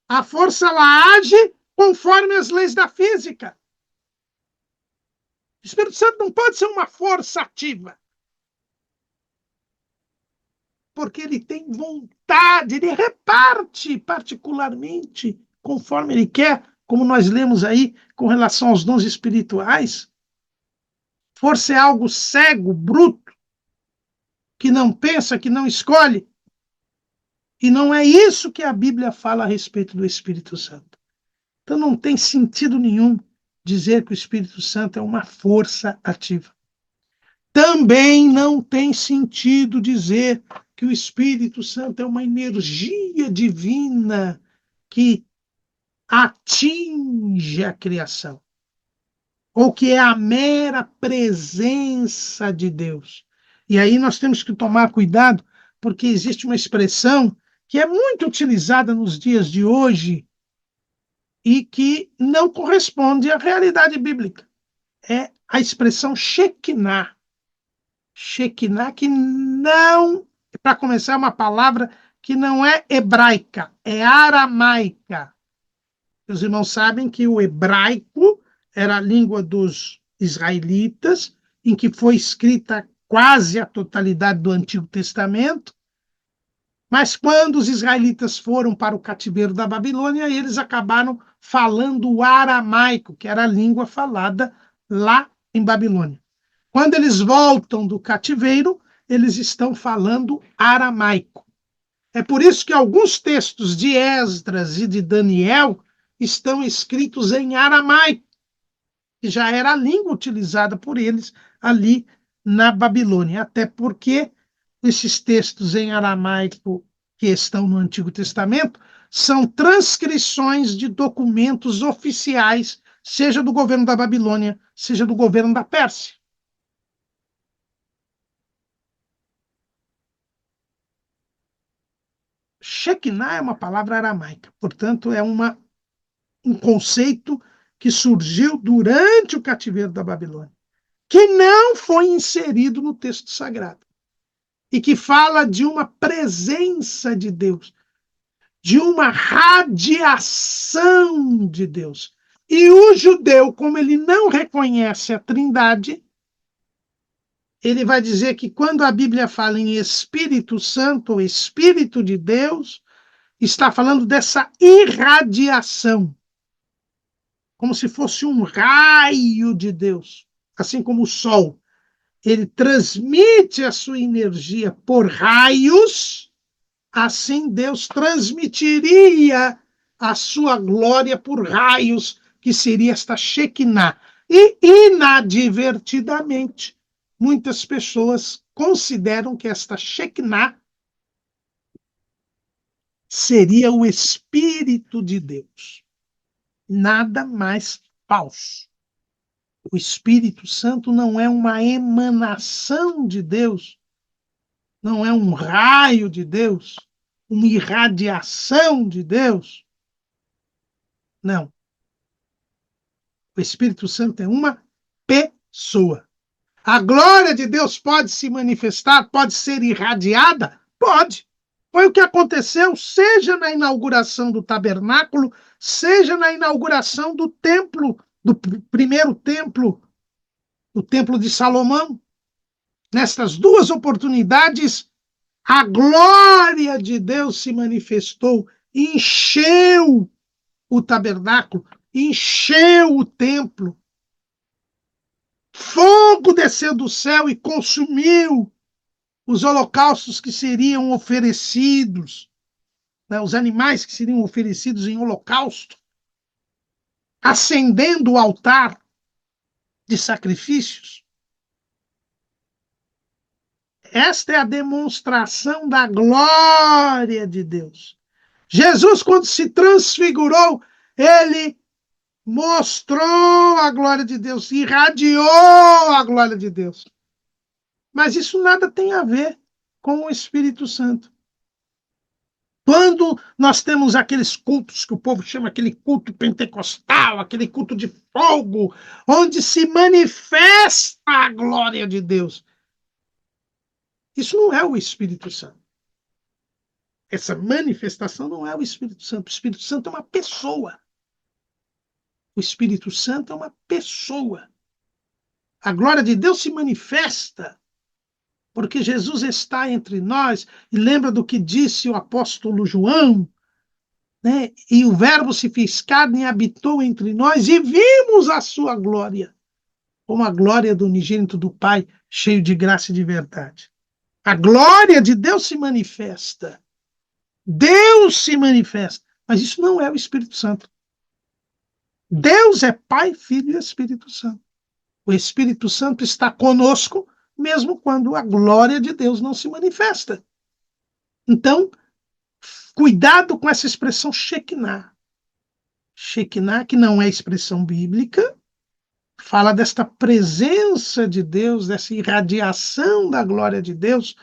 A força, ela age conforme as leis da física. O Espírito Santo não pode ser uma força ativa. Porque ele tem vontade, ele reparte particularmente conforme ele quer, como nós lemos aí com relação aos dons espirituais. Força é algo cego, bruto, que não pensa, que não escolhe. E não é isso que a Bíblia fala a respeito do Espírito Santo. Então não tem sentido nenhum dizer que o Espírito Santo é uma força ativa. Também não tem sentido dizer que o Espírito Santo é uma energia divina que atinge a criação, ou que é a mera presença de Deus. E aí nós temos que tomar cuidado, porque existe uma expressão que é muito utilizada nos dias de hoje e que não corresponde à realidade bíblica. É a expressão Shekinah. Shekinah, que não, para começar, é uma palavra que não é hebraica, é aramaica. Os irmãos sabem que o hebraico era a língua dos israelitas, em que foi escrita quase a totalidade do Antigo Testamento, mas quando os israelitas foram para o cativeiro da Babilônia, eles acabaram falando o aramaico, que era a língua falada lá em Babilônia. Quando eles voltam do cativeiro, eles estão falando aramaico. É por isso que alguns textos de Esdras e de Daniel estão escritos em aramaico, que já era a língua utilizada por eles ali na Babilônia. Até porque esses textos em aramaico que estão no Antigo Testamento são transcrições de documentos oficiais, seja do governo da Babilônia, seja do governo da Pérsia. Shekinah é uma palavra aramaica, portanto, é um conceito que surgiu durante o cativeiro da Babilônia, que não foi inserido no texto sagrado, e que fala de uma presença de Deus, de uma radiação de Deus. E o judeu, como ele não reconhece a Trindade, ele vai dizer que quando a Bíblia fala em Espírito Santo, ou Espírito de Deus, está falando dessa irradiação, como se fosse um raio de Deus, assim como o Sol. Ele transmite a sua energia por raios, assim Deus transmitiria a sua glória por raios, que seria esta Shekinah. E, inadvertidamente, muitas pessoas consideram que esta Shekinah seria o Espírito de Deus. Nada mais falso. O Espírito Santo não é uma emanação de Deus, não é um raio de Deus, uma irradiação de Deus. Não. O Espírito Santo é uma pessoa. A glória de Deus pode se manifestar, pode ser irradiada? Pode. Foi o que aconteceu, seja na inauguração do tabernáculo, seja na inauguração do templo, do primeiro templo, o templo de Salomão. Nestas duas oportunidades, a glória de Deus se manifestou, encheu o tabernáculo, encheu o templo. Fogo desceu do céu e consumiu os holocaustos que seriam oferecidos, né, os animais que seriam oferecidos em holocausto, acendendo o altar de sacrifícios. Esta é a demonstração da glória de Deus. Jesus, quando se transfigurou, ele mostrou a glória de Deus, irradiou a glória de Deus. Mas isso nada tem a ver com o Espírito Santo. Quando nós temos aqueles cultos que o povo chama aquele culto pentecostal, aquele culto de fogo, onde se manifesta a glória de Deus, isso não é o Espírito Santo. Essa manifestação não é o Espírito Santo. O Espírito Santo é uma pessoa. O Espírito Santo é uma pessoa. A glória de Deus se manifesta porque Jesus está entre nós. E lembra do que disse o apóstolo João, né? E o Verbo se fez carne e habitou entre nós e vimos a sua glória, como a glória do unigênito do Pai, cheio de graça e de verdade. A glória de Deus se manifesta. Deus se manifesta. Mas isso não é o Espírito Santo. Deus é Pai, Filho e Espírito Santo. O Espírito Santo está conosco, mesmo quando a glória de Deus não se manifesta. Então, cuidado com essa expressão Shekinah. Shekinah, que não é expressão bíblica, fala desta presença de Deus, dessa irradiação da glória de Deus,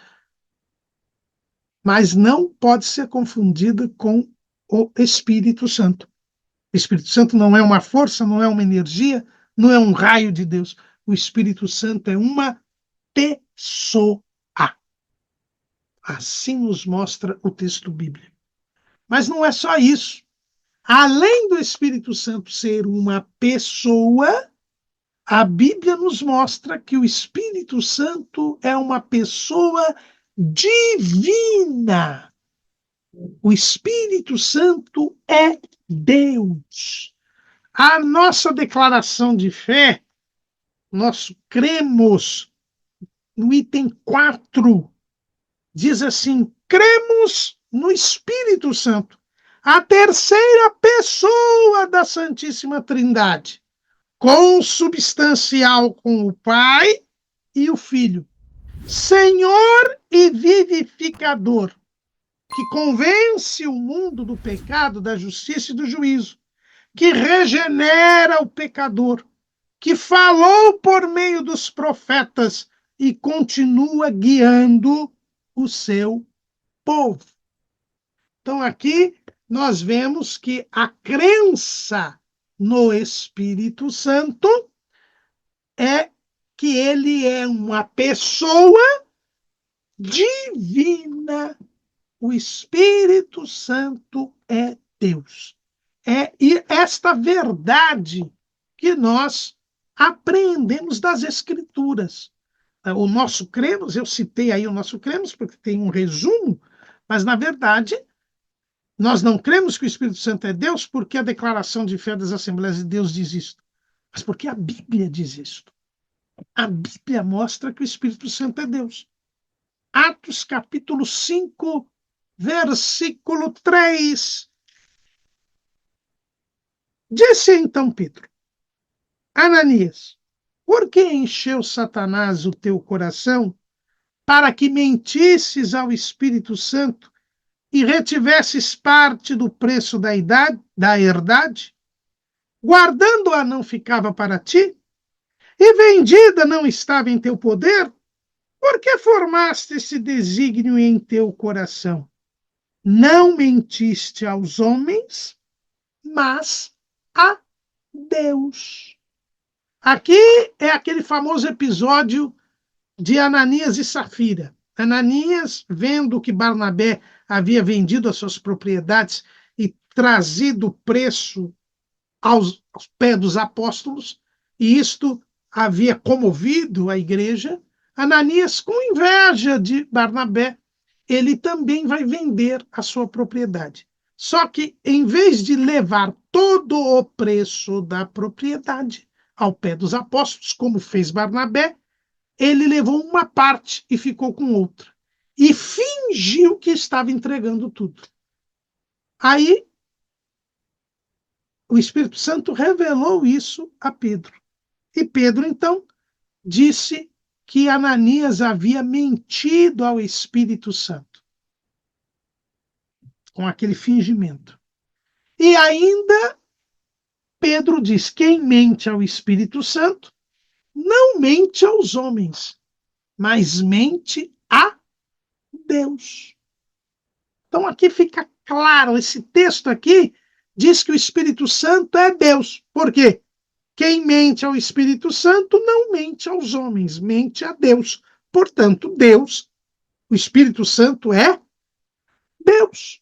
mas não pode ser confundida com o Espírito Santo. O Espírito Santo não é uma força, não é uma energia, não é um raio de Deus. O Espírito Santo é uma pessoa. Assim nos mostra o texto bíblico. Mas não é só isso. Além do Espírito Santo ser uma pessoa, a Bíblia nos mostra que o Espírito Santo é uma pessoa divina. O Espírito Santo é Deus. A nossa declaração de fé nós cremos, no item 4, diz assim: cremos no Espírito Santo, a terceira pessoa da Santíssima Trindade, consubstancial com o Pai e o Filho, Senhor e vivificador, que convence o mundo do pecado, da justiça e do juízo, que regenera o pecador, que falou por meio dos profetas e continua guiando o seu povo. Então, aqui nós vemos que a crença no Espírito Santo é que ele é uma pessoa divina. O Espírito Santo é Deus. É esta verdade que nós aprendemos das Escrituras. O nosso cremos, eu citei aí o nosso cremos, porque tem um resumo, mas, na verdade, nós não cremos que o Espírito Santo é Deus porque a declaração de fé das Assembleias de Deus diz isto, mas porque a Bíblia diz isto. A Bíblia mostra que o Espírito Santo é Deus. Atos capítulo 5, versículo 3. Disse então Pedro: Ananias, por que encheu Satanás o teu coração para que mentisses ao Espírito Santo e retivesses parte do preço da herdade? Guardando-a não ficava para ti? E vendida não estava em teu poder? Por que formaste esse desígnio em teu coração? Não mentiste aos homens, mas a Deus. Aqui é aquele famoso episódio de Ananias e Safira. Ananias, vendo que Barnabé havia vendido as suas propriedades e trazido o preço aos pés dos apóstolos, e isto havia comovido a igreja, Ananias, com inveja de Barnabé, ele também vai vender a sua propriedade. Só que, em vez de levar todo o preço da propriedade ao pé dos apóstolos, como fez Barnabé, ele levou uma parte e ficou com outra. E fingiu que estava entregando tudo. Aí, o Espírito Santo revelou isso a Pedro. E Pedro, então, disse que Ananias havia mentido ao Espírito Santo, com aquele fingimento. E ainda Pedro diz: quem mente ao Espírito Santo não mente aos homens, mas mente a Deus. Então aqui fica claro, esse texto aqui diz que o Espírito Santo é Deus. Por quê? Quem mente ao Espírito Santo não mente aos homens, mente a Deus. Portanto, Deus, o Espírito Santo é Deus.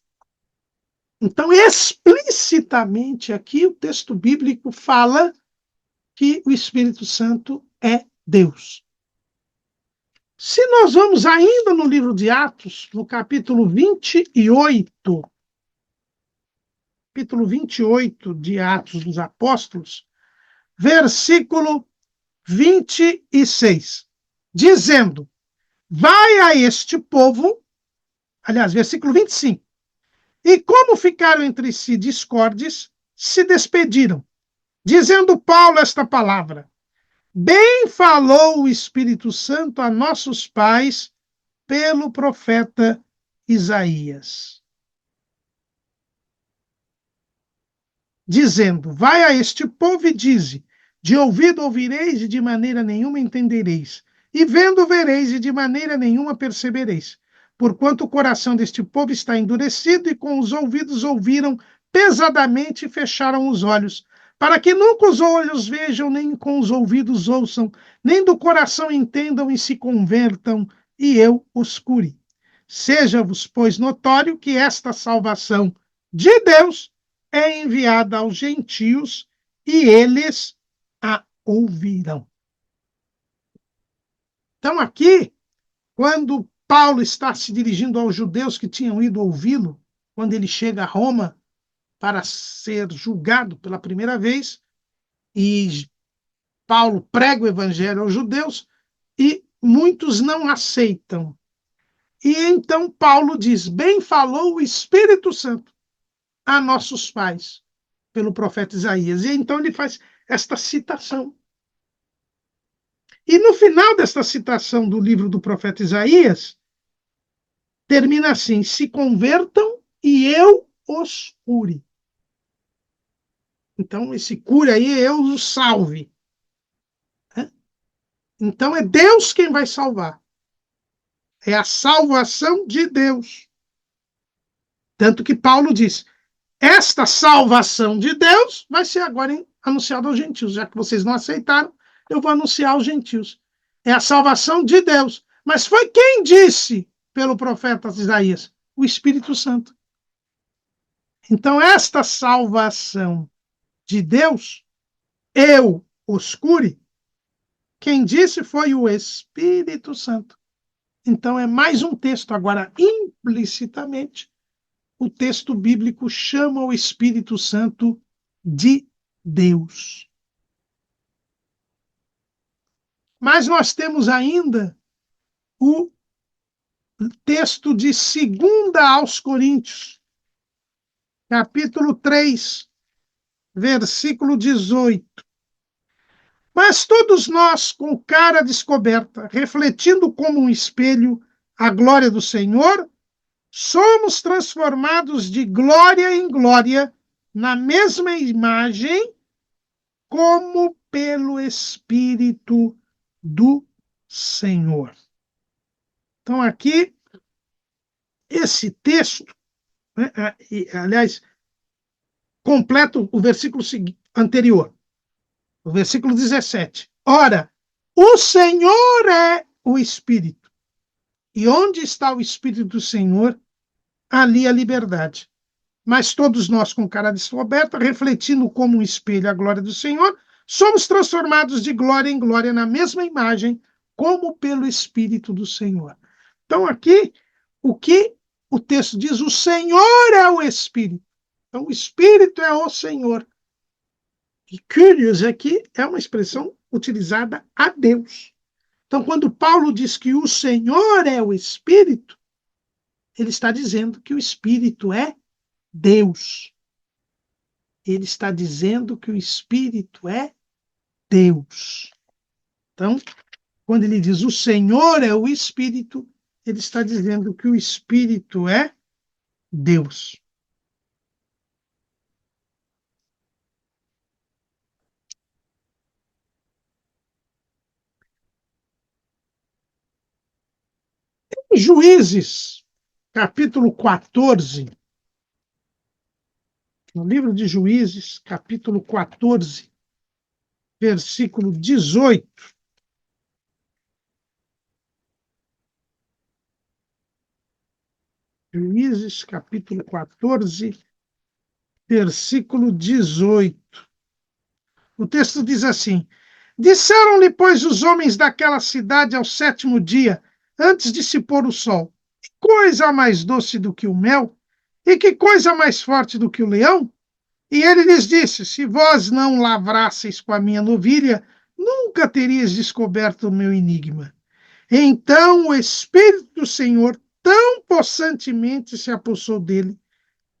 Então, explicitamente aqui, o texto bíblico fala que o Espírito Santo é Deus. Se nós vamos ainda no livro de Atos, no capítulo 28 de Atos dos Apóstolos, versículo 26, dizendo: vai a este povo, aliás, versículo 25, e como ficaram entre si discordes, se despediram, dizendo Paulo esta palavra: bem falou o Espírito Santo a nossos pais pelo profeta Isaías, dizendo: vai a este povo e dize: de ouvido ouvireis e de maneira nenhuma entendereis, e vendo vereis e de maneira nenhuma percebereis. Porquanto o coração deste povo está endurecido e com os ouvidos ouviram pesadamente e fecharam os olhos, para que nunca os olhos vejam, nem com os ouvidos ouçam, nem do coração entendam e se convertam, e eu os cure. Seja-vos, pois, notório que esta salvação de Deus é enviada aos gentios e eles a ouvirão. Então, aqui, quando Paulo está se dirigindo aos judeus que tinham ido ouvi-lo, quando ele chega a Roma para ser julgado pela primeira vez, e Paulo prega o evangelho aos judeus e muitos não aceitam. E então Paulo diz: bem falou o Espírito Santo a nossos pais, pelo profeta Isaías. E então ele faz esta citação. E no final desta citação do livro do profeta Isaías, termina assim: se convertam e eu os cure. Então, esse cure aí, eu os salve. Então, é Deus quem vai salvar. É a salvação de Deus. Tanto que Paulo diz: esta salvação de Deus vai ser agora anunciada aos gentios. Já que vocês não aceitaram, eu vou anunciar aos gentios. É a salvação de Deus. Mas foi quem disse pelo profeta Isaías? O Espírito Santo. Então, esta salvação de Deus, eu os cure, quem disse foi o Espírito Santo. Então, é mais um texto. Agora, implicitamente, o texto bíblico chama o Espírito Santo de Deus. Mas nós temos ainda o texto de 2 aos Coríntios, capítulo 3, versículo 18. Mas todos nós, com cara descoberta, refletindo como um espelho a glória do Senhor, somos transformados de glória em glória na mesma imagem, como pelo Espírito do Senhor. Então, aqui, esse texto, né, aliás, completa o versículo anterior, o versículo 17. Ora, o Senhor é o Espírito, e onde está o Espírito do Senhor, ali a liberdade. Mas todos nós, com cara descoberta, refletindo como um espelho a glória do Senhor, somos transformados de glória em glória na mesma imagem, como pelo Espírito do Senhor. Então, aqui, o que o texto diz? O Senhor é o Espírito. Então, o Espírito é o Senhor. E curious aqui é uma expressão utilizada a Deus. Então, quando Paulo diz que o Senhor é o Espírito, ele está dizendo que o Espírito é Deus. Ele está dizendo que o Espírito é Deus. Então, quando ele diz o Senhor é o Espírito, ele está dizendo que o Espírito é Deus. Em Juízes, capítulo 14, no livro de Juízes, capítulo 14, versículo 18. Juízes, capítulo 14, versículo 18. O texto diz assim: disseram-lhe, pois, os homens daquela cidade ao 7º dia, antes de se pôr o sol: que coisa mais doce do que o mel? E que coisa mais forte do que o leão? E ele lhes disse: se vós não lavrasseis com a minha novilha, nunca terias descoberto o meu enigma. Então o Espírito do Senhor tão possantemente se apossou dele,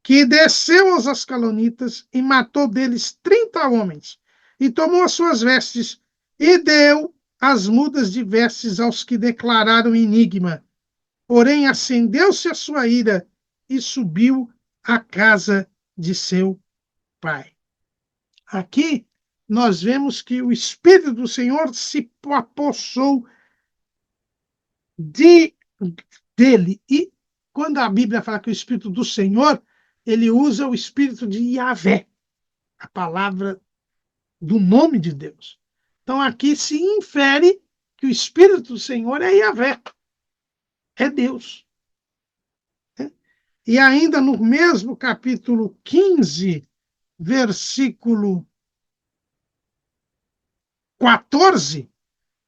que desceu aos ascalonitas e matou deles 30 homens, e tomou as suas vestes, e deu as mudas de vestes aos que declararam o enigma. Porém, acendeu-se a sua ira, e subiu à casa de seu pai. Aqui nós vemos que o Espírito do Senhor se apossou dele. E quando a Bíblia fala que o Espírito do Senhor, ele usa o Espírito de Yahvé, a palavra do nome de Deus. Então aqui se infere que o Espírito do Senhor é Yahvé, é Deus. E ainda no mesmo capítulo 15, versículo 14,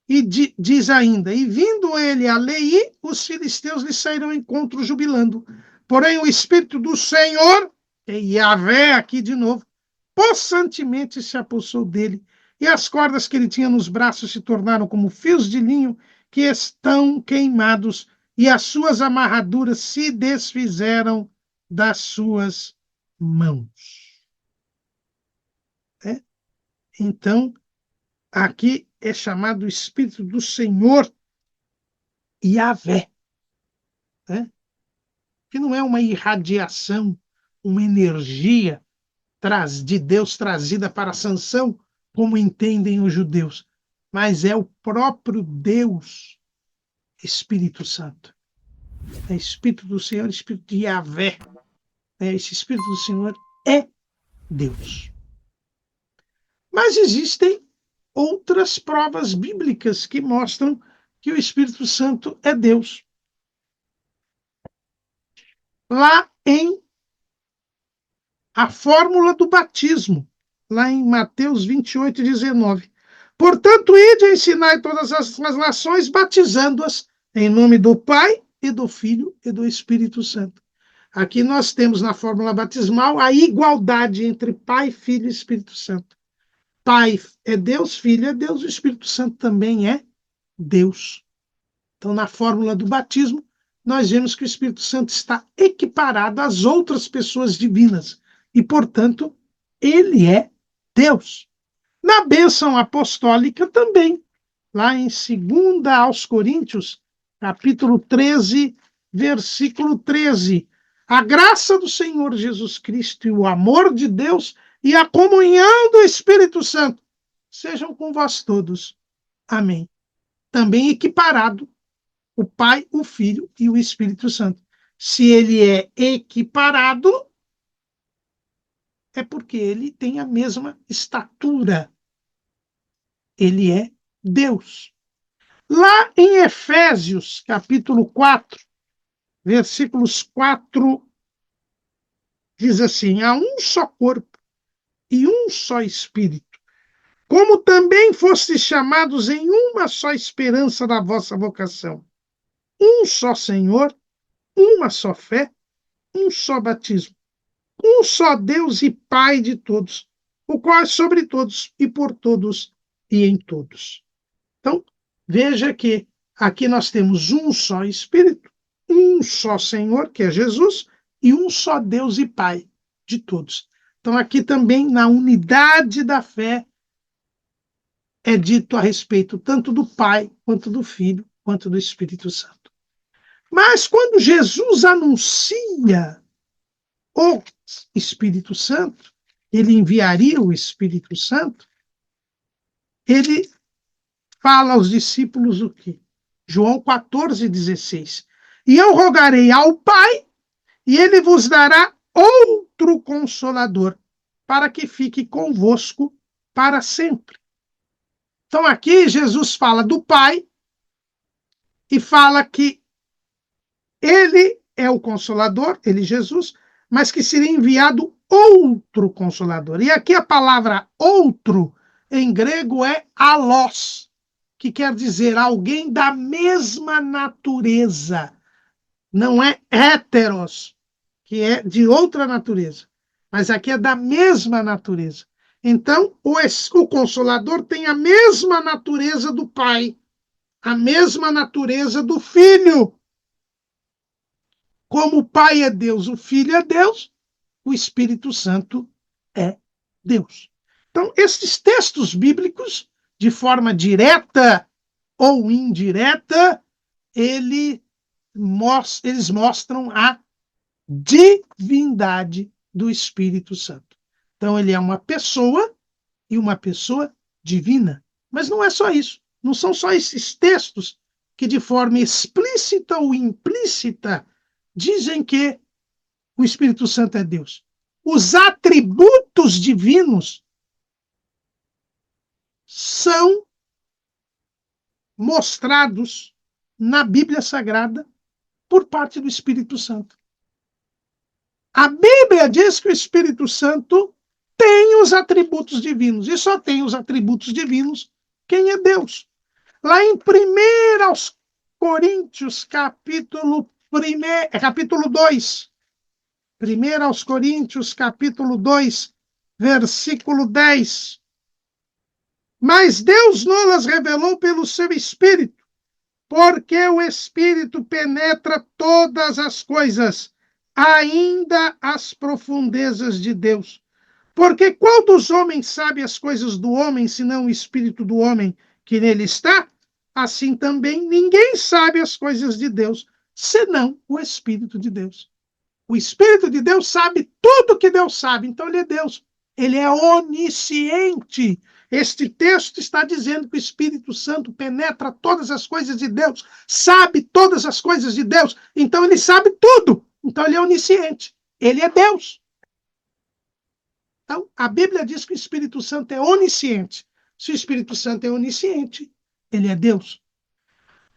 e diz ainda: e vindo ele a Leí, os filisteus lhe saíram ao encontro jubilando. Porém o Espírito do Senhor, e Yahvé aqui de novo, possantemente se apossou dele, e as cordas que ele tinha nos braços se tornaram como fios de linho que estão queimados, e as suas amarraduras se desfizeram das suas mãos. Então, aqui é chamado Espírito do Senhor Yahvé, que não é uma irradiação, uma energia de Deus trazida para Sansão, como entendem os judeus, mas é o próprio Deus, Espírito Santo. É Espírito do Senhor, Espírito de Yahvé. Esse Espírito do Senhor é Deus. Mas existem outras provas bíblicas que mostram que o Espírito Santo é Deus. Lá em a fórmula do batismo, lá em Mateus 28, 19. Portanto, ide a ensinar todas as nações, batizando-as em nome do Pai e do Filho e do Espírito Santo. Aqui nós temos na fórmula batismal a igualdade entre Pai, Filho e Espírito Santo. Pai é Deus, Filho é Deus, o Espírito Santo também é Deus. Então, na fórmula do batismo, nós vemos que o Espírito Santo está equiparado às outras pessoas divinas e, portanto, ele é Deus. Na bênção apostólica também, lá em 2 aos Coríntios, capítulo 13, versículo 13. A graça do Senhor Jesus Cristo e o amor de Deus e a comunhão do Espírito Santo sejam com vós todos. Amém. Também equiparado o Pai, o Filho e o Espírito Santo. Se ele é equiparado, é porque ele tem a mesma estatura. Ele é Deus. Lá em Efésios, capítulo 4, versículos 4, diz assim: há um só corpo e um só Espírito, como também fostes chamados em uma só esperança da vossa vocação. Um só Senhor, uma só fé, um só batismo. Um só Deus e Pai de todos, o qual é sobre todos e por todos e em todos. Então, veja que aqui nós temos um só Espírito, um só Senhor, que é Jesus, e um só Deus e Pai de todos. Então, aqui também, na unidade da fé, é dito a respeito tanto do Pai, quanto do Filho, quanto do Espírito Santo. Mas quando Jesus anuncia o Espírito Santo, ele enviaria o Espírito Santo, ele fala aos discípulos o quê? João 14, 16. E eu rogarei ao Pai, e ele vos dará outro Consolador, para que fique convosco para sempre. Então aqui Jesus fala do Pai, e fala que ele é o Consolador, ele Jesus, mas que seria enviado outro Consolador. E aqui a palavra outro, em grego, é alós, que quer dizer alguém da mesma natureza. Não é heteros, que é de outra natureza, mas aqui é da mesma natureza. Então, o Consolador tem a mesma natureza do Pai, a mesma natureza do Filho. Como o Pai é Deus, o Filho é Deus, o Espírito Santo é Deus. Então, esses textos bíblicos, de forma direta ou indireta, eles mostram a divindade do Espírito Santo. Então, ele é uma pessoa e uma pessoa divina. Mas não é só isso. Não são só esses textos que, de forma explícita ou implícita, dizem que o Espírito Santo é Deus. Os atributos divinos são mostrados na Bíblia Sagrada por parte do Espírito Santo. A Bíblia diz que o Espírito Santo tem os atributos divinos, e só tem os atributos divinos quem é Deus. Lá em 1 Coríntios, capítulo 2, 1 aos Coríntios, capítulo 2, versículo 10. Mas Deus não-las revelou pelo seu Espírito, porque o Espírito penetra todas as coisas, ainda as profundezas de Deus. Porque qual dos homens sabe as coisas do homem, senão o Espírito do homem que nele está? Assim também ninguém sabe as coisas de Deus, senão o Espírito de Deus. O Espírito de Deus sabe tudo que Deus sabe, então ele é Deus. Ele é onisciente. Este texto está dizendo que o Espírito Santo penetra todas as coisas de Deus, sabe todas as coisas de Deus, então ele sabe tudo. Então ele é onisciente. Ele é Deus. Então, a Bíblia diz que o Espírito Santo é onisciente. Se o Espírito Santo é onisciente, ele é Deus.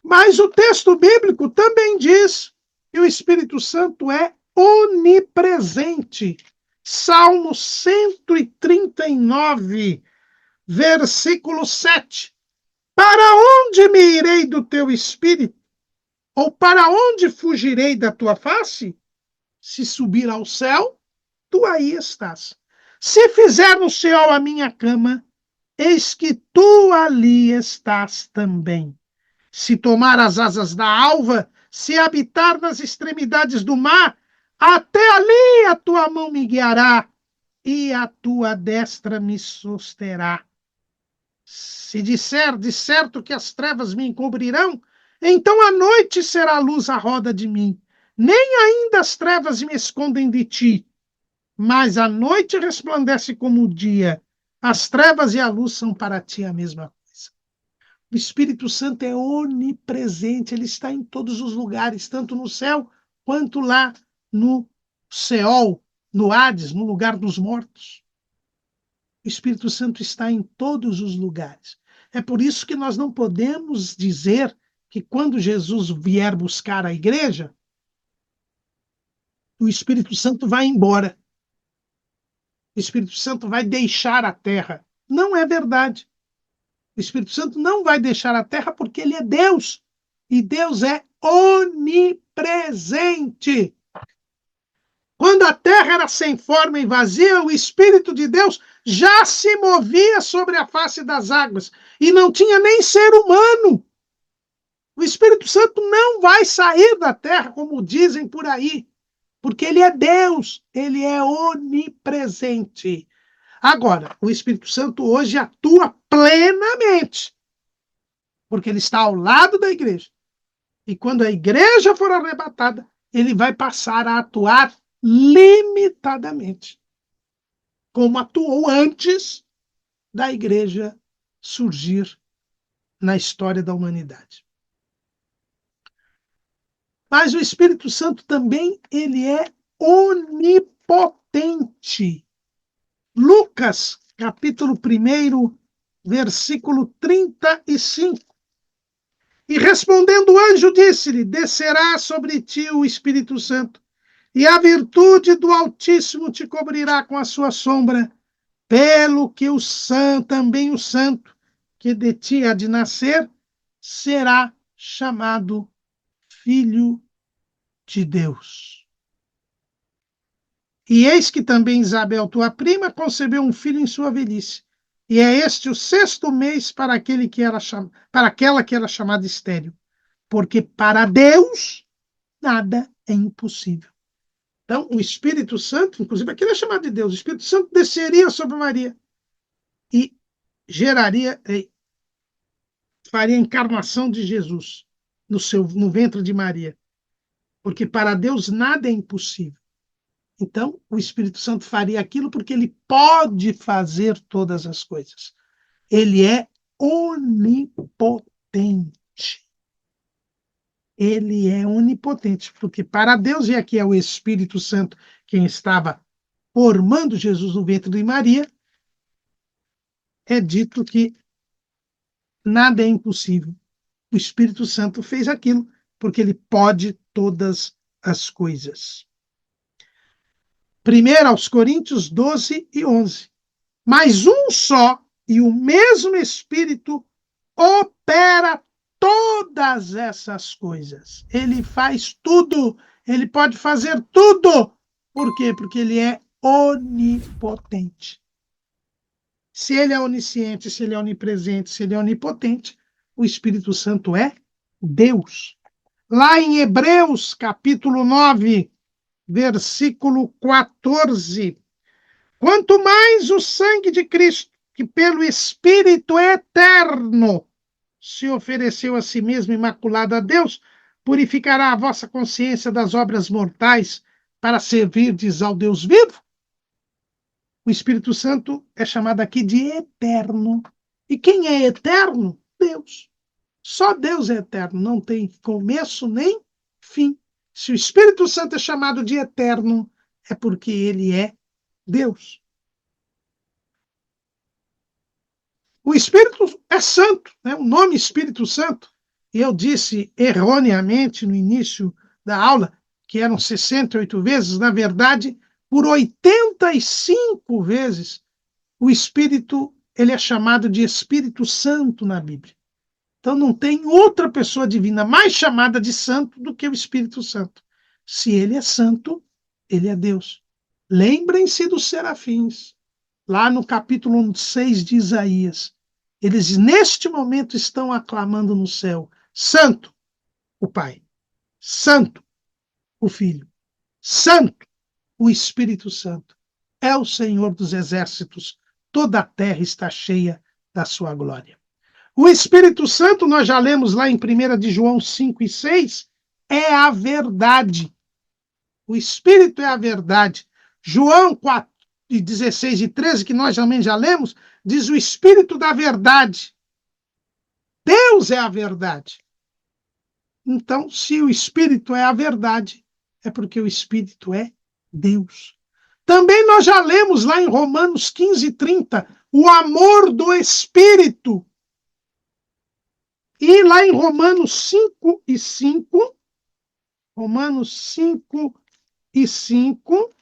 Mas o texto bíblico também diz que o Espírito Santo é onipresente. Salmo 139, versículo 7. Para onde me irei do teu Espírito? Ou para onde fugirei da tua face? Se subir ao céu, tu aí estás. Se fizer no céu a minha cama, eis que tu ali estás também. Se tomar as asas da alva, se habitar nas extremidades do mar, até ali a tua mão me guiará e a tua destra me susterá. Se disser de certo que as trevas me encobrirão, então a noite será luz à roda de mim. Nem ainda as trevas me escondem de ti, mas a noite resplandece como o dia. As trevas e a luz são para ti a mesma coisa. O Espírito Santo é onipresente, ele está em todos os lugares, tanto no céu quanto lá no Seol, no Hades, no lugar dos mortos. O Espírito Santo está em todos os lugares. É por isso que nós não podemos dizer que quando Jesus vier buscar a igreja, o Espírito Santo vai embora. O Espírito Santo vai deixar a terra. Não é verdade. O Espírito Santo não vai deixar a terra porque ele é Deus. E Deus é onipresente. Quando a terra era sem forma e vazia, o Espírito de Deus já se movia sobre a face das águas. E não tinha nem ser humano. O Espírito Santo não vai sair da terra, como dizem por aí. Porque ele é Deus, ele é onipresente. Agora, o Espírito Santo hoje atua plenamente, porque ele está ao lado da igreja. E quando a igreja for arrebatada, ele vai passar a atuar limitadamente, como atuou antes da igreja surgir na história da humanidade. Mas o Espírito Santo também, ele é onipotente. Lucas, capítulo 1, versículo 35. E respondendo o anjo, disse-lhe: descerá sobre ti o Espírito Santo, e a virtude do Altíssimo te cobrirá com a sua sombra, pelo que também o santo que de ti há de nascer será chamado Filho de Deus. E eis que também Isabel, tua prima, concebeu um filho em sua velhice. E é este o 6º mês para aquela que era chamada estéril. Porque para Deus nada é impossível. Então, o Espírito Santo, inclusive aquele é chamado de Deus, o Espírito Santo desceria sobre Maria e faria a encarnação de Jesus no ventre de Maria. Porque para Deus nada é impossível. Então, o Espírito Santo faria aquilo porque ele pode fazer todas as coisas. Ele é onipotente. Ele é onipotente, porque para Deus, e aqui é o Espírito Santo quem estava formando Jesus no ventre de Maria, é dito que nada é impossível. O Espírito Santo fez aquilo porque ele pode todas as coisas. 1 aos Coríntios 12 e 11. Mas um só e o mesmo Espírito opera todas essas coisas. Ele faz tudo. Ele pode fazer tudo. Por quê? Porque ele é onipotente. Se ele é onisciente, se ele é onipresente, se ele é onipotente, o Espírito Santo é Deus. Lá em Hebreus, capítulo 9, versículo 14. Quanto mais o sangue de Cristo, que pelo Espírito eterno se ofereceu a si mesmo imaculado a Deus, purificará a vossa consciência das obras mortais para servirdes ao Deus vivo. O Espírito Santo é chamado aqui de eterno. E quem é eterno? Deus. Só Deus é eterno, não tem começo nem fim. Se o Espírito Santo é chamado de eterno, é porque ele é Deus. O Espírito é santo, né? O nome Espírito Santo. E eu disse erroneamente no início da aula que eram 68 vezes, na verdade, por 85 vezes, o Espírito ele é chamado de Espírito Santo na Bíblia. Então não tem outra pessoa divina mais chamada de santo do que o Espírito Santo. Se ele é santo, ele é Deus. Lembrem-se dos serafins, lá no capítulo 6 de Isaías. Eles, neste momento, estão aclamando no céu: Santo, o Pai, Santo, o Filho, Santo, o Espírito Santo. É o Senhor dos exércitos. Toda a terra está cheia da sua glória. O Espírito Santo, nós já lemos lá em 1 de João 5 e 6, é a verdade. O Espírito é a verdade. João 4, 16 e 13, que nós também já lemos, diz o Espírito da verdade. Deus é a verdade. Então, se o Espírito é a verdade, é porque o Espírito é Deus. Também nós já lemos lá em Romanos 15 e 30, o amor do Espírito. E lá em Romanos 5 e 5, Romanos 5 e 5,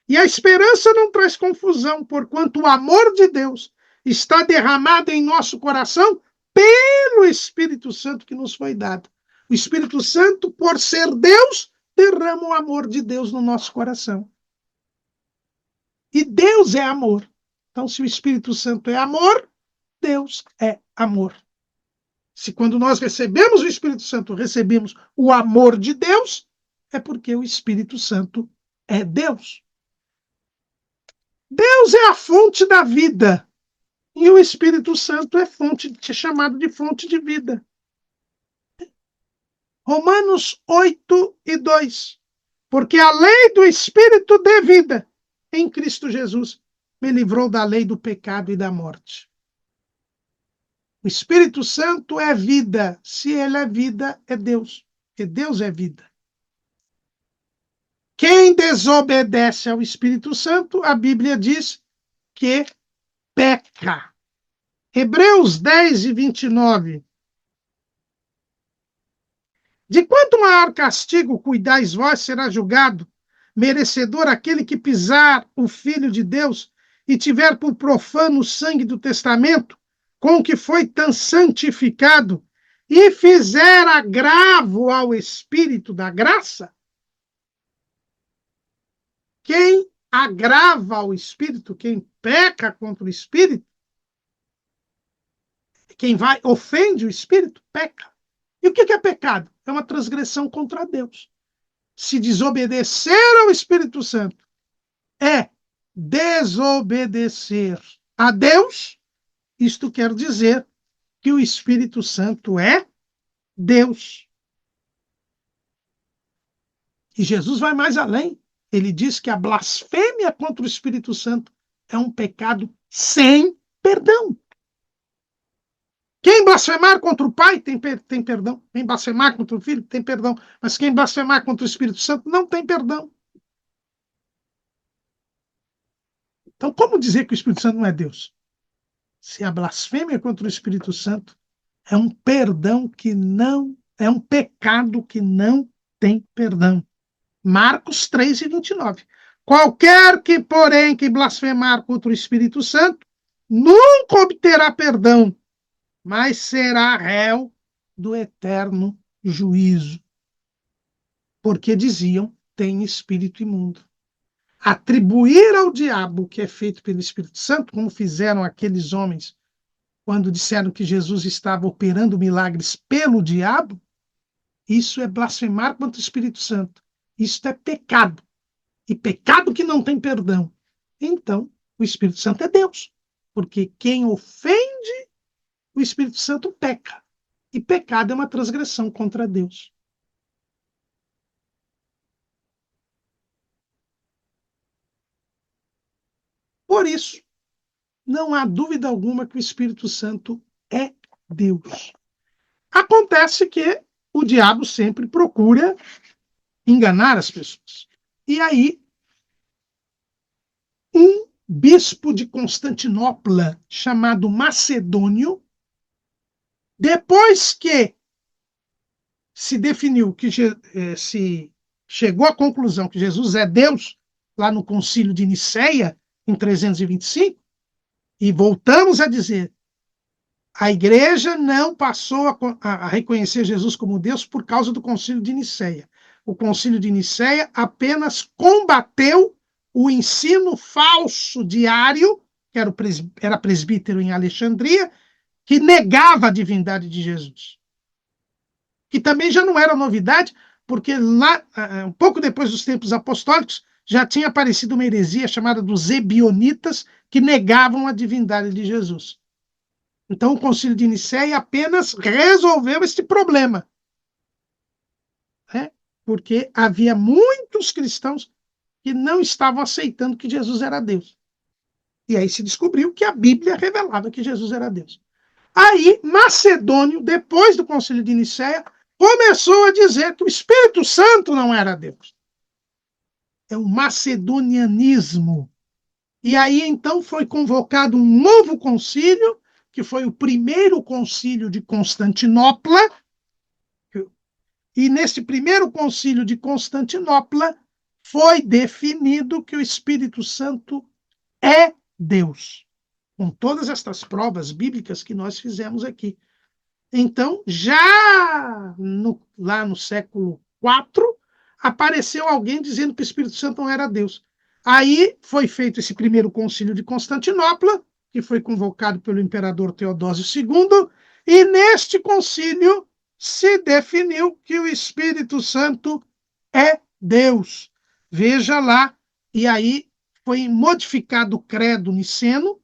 e a esperança não traz confusão, porquanto o amor de Deus está derramado em nosso coração pelo Espírito Santo que nos foi dado. O Espírito Santo, por ser Deus, derrama o amor de Deus no nosso coração. E Deus é amor. Então, se o Espírito Santo é amor, Deus é amor. Se quando nós recebemos o Espírito Santo, recebemos o amor de Deus, é porque o Espírito Santo é Deus. Deus é a fonte da vida. E o Espírito Santo é chamado de fonte de vida. Romanos 8 e 2. Porque a lei do Espírito de vida em Cristo Jesus me livrou da lei do pecado e da morte. O Espírito Santo é vida. Se ele é vida, é Deus. Porque Deus é vida. Quem desobedece ao Espírito Santo, a Bíblia diz que peca. Hebreus 10 e 29. De quanto maior castigo cuidais vós, será julgado, merecedor aquele que pisar o Filho de Deus e tiver por profano o sangue do testamento, com que foi tão santificado, e fizer agravo ao Espírito da graça. Quem agrava ao Espírito, quem peca contra o Espírito, quem ofende o Espírito, peca. E o que é pecado? É uma transgressão contra Deus. Se desobedecer ao Espírito Santo é desobedecer a Deus, isto quer dizer que o Espírito Santo é Deus. E Jesus vai mais além. Ele diz que a blasfêmia contra o Espírito Santo é um pecado sem perdão. Quem blasfemar contra o Pai tem perdão. Quem blasfemar contra o Filho tem perdão. Mas quem blasfemar contra o Espírito Santo não tem perdão. Então, como dizer que o Espírito Santo não é Deus? Se a blasfêmia contra o Espírito Santo é um perdão que não, é um pecado que não tem perdão. Marcos 3 e 29. Qualquer que, porém, que blasfemar contra o Espírito Santo, nunca obterá perdão, mas será réu do eterno juízo. Porque diziam, tem espírito imundo. atribuir ao diabo o que é feito pelo Espírito Santo, como fizeram aqueles homens quando disseram que Jesus estava operando milagres pelo diabo, isso é blasfemar contra o Espírito Santo. Isso é pecado. E pecado que não tem perdão. Então, o Espírito Santo é Deus. Porque quem ofende o Espírito Santo peca. E pecado é uma transgressão contra Deus. Por isso, não há dúvida alguma que o Espírito Santo é Deus. Acontece que o diabo sempre procura enganar as pessoas. E aí, um bispo de Constantinopla, chamado Macedônio, depois que se definiu que se chegou à conclusão que Jesus é Deus, lá no Concílio de Nicéia, em 325, e voltamos a dizer, a igreja não passou a reconhecer Jesus como Deus por causa do Concílio de Nicéia. O Concílio de Nicéia apenas combateu o ensino falso de Ário, que era presbítero em Alexandria, que negava a divindade de Jesus. Que também já não era novidade, porque lá, um pouco depois dos tempos apostólicos, já tinha aparecido uma heresia chamada dos ebionitas, que negavam a divindade de Jesus. Então, o Concílio de Nicéia apenas resolveu este problema, né? Porque havia muitos cristãos que não estavam aceitando que Jesus era Deus. E aí se descobriu que a Bíblia revelava que Jesus era Deus. Aí, Macedônio, depois do Concílio de Nicéia, começou a dizer que o Espírito Santo não era Deus. É o macedonianismo. E aí, então, foi convocado um novo concílio, que foi o primeiro concílio de Constantinopla. E nesse primeiro concílio de Constantinopla foi definido que o Espírito Santo é Deus, com todas estas provas bíblicas que nós fizemos aqui. Então, lá no século IV, apareceu alguém dizendo que o Espírito Santo não era Deus. Aí foi feito esse primeiro concílio de Constantinopla, que foi convocado pelo imperador Teodósio II, e neste concílio se definiu que o Espírito Santo é Deus. Veja lá, e aí foi modificado o credo niceno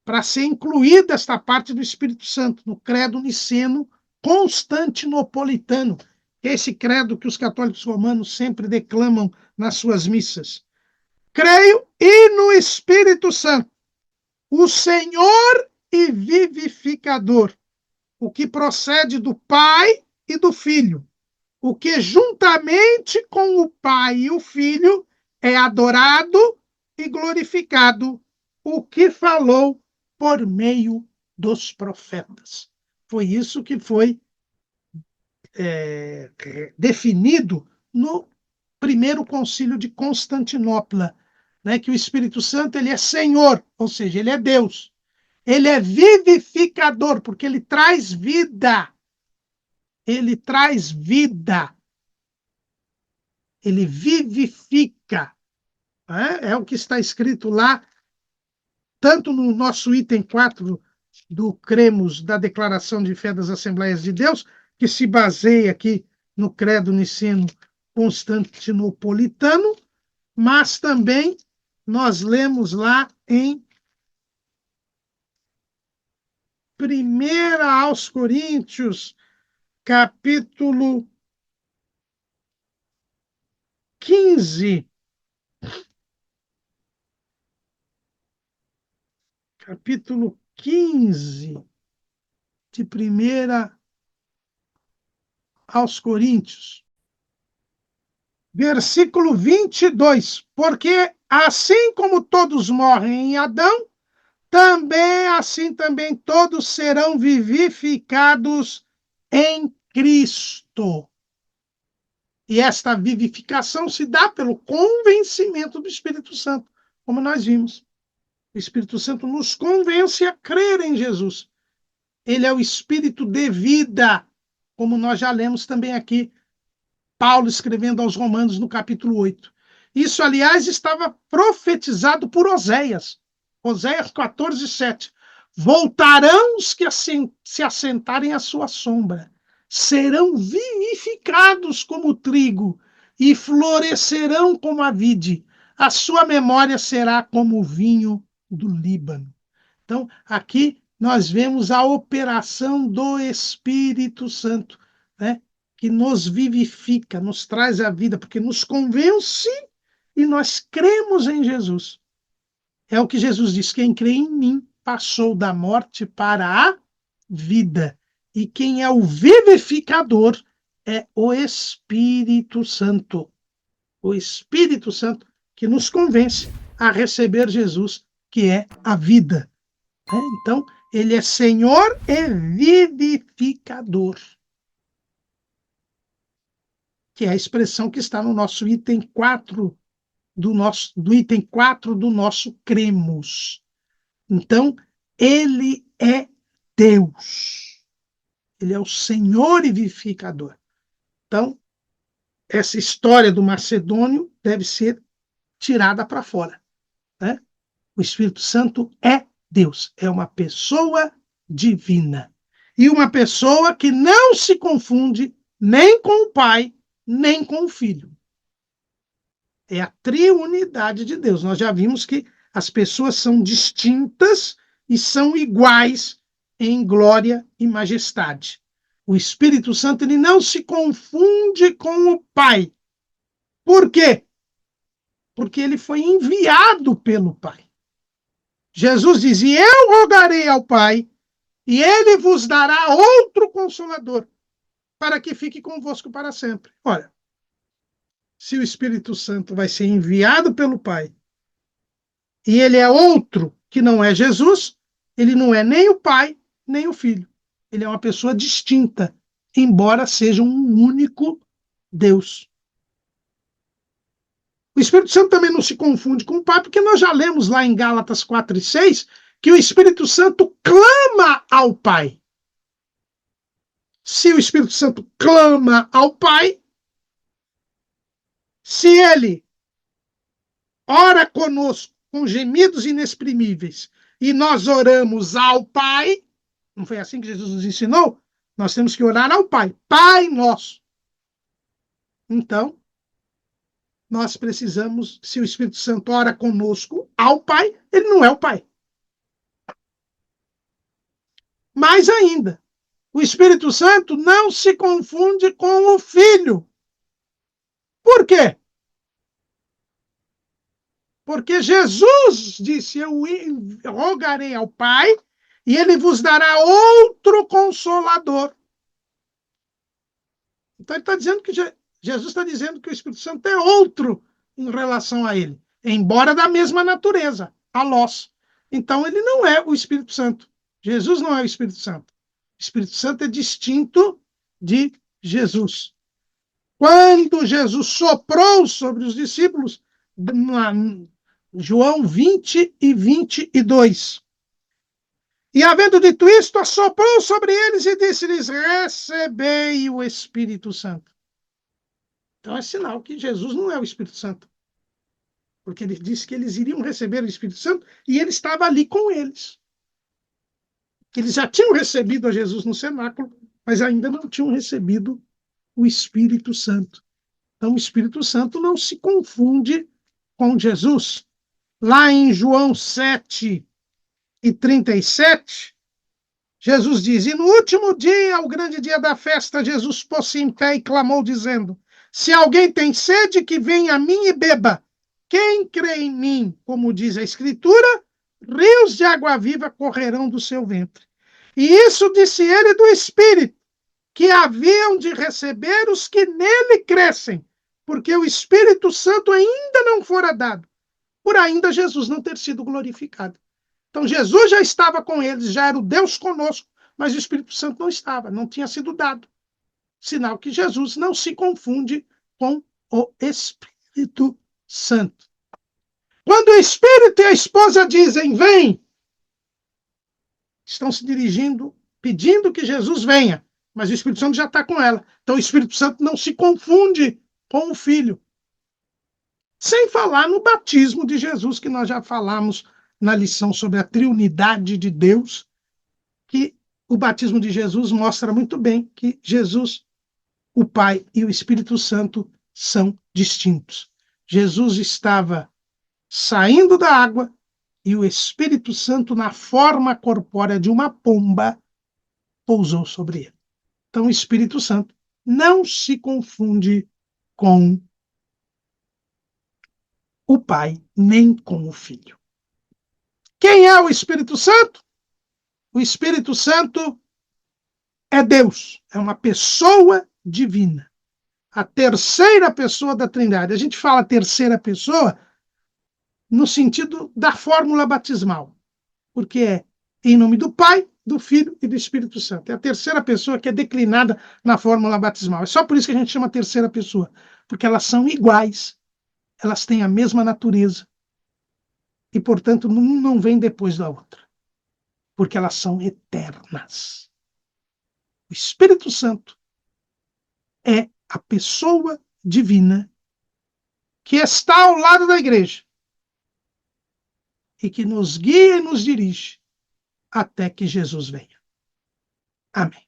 para ser incluída esta parte do Espírito Santo no credo niceno constantinopolitano, que é esse credo que os católicos romanos sempre declamam nas suas missas. Creio e no Espírito Santo, o Senhor e vivificador, o que procede do Pai e do Filho, o que juntamente com o Pai e o Filho é adorado e glorificado, o que falou por meio dos profetas. Foi isso que foi definido no primeiro concílio de Constantinopla, né, que o Espírito Santo ele é Senhor, ou seja, ele é Deus. Ele é vivificador, porque ele traz vida. Ele traz vida. Ele vivifica. É o que está escrito lá, tanto no nosso item 4 do Cremos, da Declaração de Fé das Assembleias de Deus, que se baseia aqui no credo niceno constantinopolitano, mas também nós lemos lá em 1 aos Coríntios, capítulo 15. Capítulo 15 de 1 aos Coríntios. Versículo 22. Porque assim como todos morrem em Adão, assim também todos serão vivificados em Cristo. E esta vivificação se dá pelo convencimento do Espírito Santo, como nós vimos. O Espírito Santo nos convence a crer em Jesus. Ele é o Espírito de vida, como nós já lemos também aqui, Paulo escrevendo aos Romanos no capítulo 8. Isso, aliás, estava profetizado por Oséias. Oséias 14:7. Voltarão os que se assentarem à sua sombra, serão vivificados como o trigo e florescerão como a vide. A sua memória será como o vinho do Líbano. Então, aqui nós vemos a operação do Espírito Santo, né? Que nos vivifica, nos traz a vida, porque nos convence e nós cremos em Jesus. É o que Jesus diz: quem crê em mim passou da morte para a vida. E quem é o vivificador é o Espírito Santo. O Espírito Santo que nos convence a receber Jesus, que é a vida. Então, ele é Senhor e vivificador, que é a expressão que está no nosso item 4 do item 4 do nosso cremos. Então, ele é Deus. Ele é o Senhor e vivificador. Então, essa história do macedônio deve ser tirada para fora, né? O Espírito Santo é Deus, é uma pessoa divina. E uma pessoa que não se confunde nem com o Pai, nem com o Filho. É a triunidade de Deus. Nós já vimos que as pessoas são distintas e são iguais em glória e majestade. O Espírito Santo ele não se confunde com o Pai. Por quê? Porque ele foi enviado pelo Pai. Jesus dizia: eu rogarei ao Pai, e ele vos dará outro Consolador, para que fique convosco para sempre. Olha, se o Espírito Santo vai ser enviado pelo Pai, e ele é outro que não é Jesus, ele não é nem o Pai, nem o Filho. Ele é uma pessoa distinta, embora seja um único Deus. O Espírito Santo também não se confunde com o Pai, porque nós já lemos lá em Gálatas 4:6 que o Espírito Santo clama ao Pai. Se o Espírito Santo clama ao Pai, se ele ora conosco com gemidos inexprimíveis e nós oramos ao Pai, não foi assim que Jesus nos ensinou? Nós temos que orar ao Pai, Pai nosso. Então, nós precisamos, se o Espírito Santo ora conosco ao Pai, ele não é o Pai. Mais ainda, o Espírito Santo não se confunde com o Filho. Por quê? Porque Jesus disse: eu rogarei ao Pai e ele vos dará outro Consolador. Então ele está dizendo que Jesus está dizendo que o Espírito Santo é outro em relação a ele, embora da mesma natureza, alós. Então ele não é o Espírito Santo. Jesus não é o Espírito Santo. O Espírito Santo é distinto de Jesus. Quando Jesus soprou sobre os discípulos, João 20 e 22. E havendo dito isto, assoprou sobre eles e disse-lhes: recebei o Espírito Santo. Então é sinal que Jesus não é o Espírito Santo. Porque ele disse que eles iriam receber o Espírito Santo e ele estava ali com eles. Eles já tinham recebido a Jesus no cenáculo, mas ainda não tinham recebido o Espírito Santo. Então o Espírito Santo não se confunde com Jesus. Lá em João 7:37, Jesus diz: e no último dia, o grande dia da festa, Jesus pôs-se em pé e clamou, dizendo: se alguém tem sede, que venha a mim e beba. Quem crê em mim, como diz a Escritura, rios de água viva correrão do seu ventre. E isso disse ele do Espírito, que haviam de receber os que nele crescem, porque o Espírito Santo ainda não fora dado, por ainda Jesus não ter sido glorificado. Então Jesus já estava com eles, já era o Deus conosco, mas o Espírito Santo não estava, não tinha sido dado. Sinal que Jesus não se confunde com o Espírito Santo. Quando o Espírito e a esposa dizem: vem, estão se dirigindo, pedindo que Jesus venha, mas o Espírito Santo já está com ela. Então o Espírito Santo não se confunde com o Filho. Sem falar no batismo de Jesus, que nós já falamos na lição sobre a triunidade de Deus, que o batismo de Jesus mostra muito bem que Jesus, o Pai e o Espírito Santo são distintos. Jesus estava saindo da água e o Espírito Santo, na forma corpórea de uma pomba, pousou sobre ele. Então, o Espírito Santo não se confunde com o Pai, nem com o Filho. Quem é o Espírito Santo? O Espírito Santo é Deus, é uma pessoa divina. A terceira pessoa da Trindade. A gente fala terceira pessoa no sentido da fórmula batismal, porque é em nome do Pai, do Filho e do Espírito Santo. É a terceira pessoa que é declinada na fórmula batismal. É só por isso que a gente chama terceira pessoa, porque elas são iguais, elas têm a mesma natureza e, portanto, um não vem depois da outra, porque elas são eternas. O Espírito Santo é a pessoa divina que está ao lado da igreja e que nos guia e nos dirige até que Jesus venha. Amém.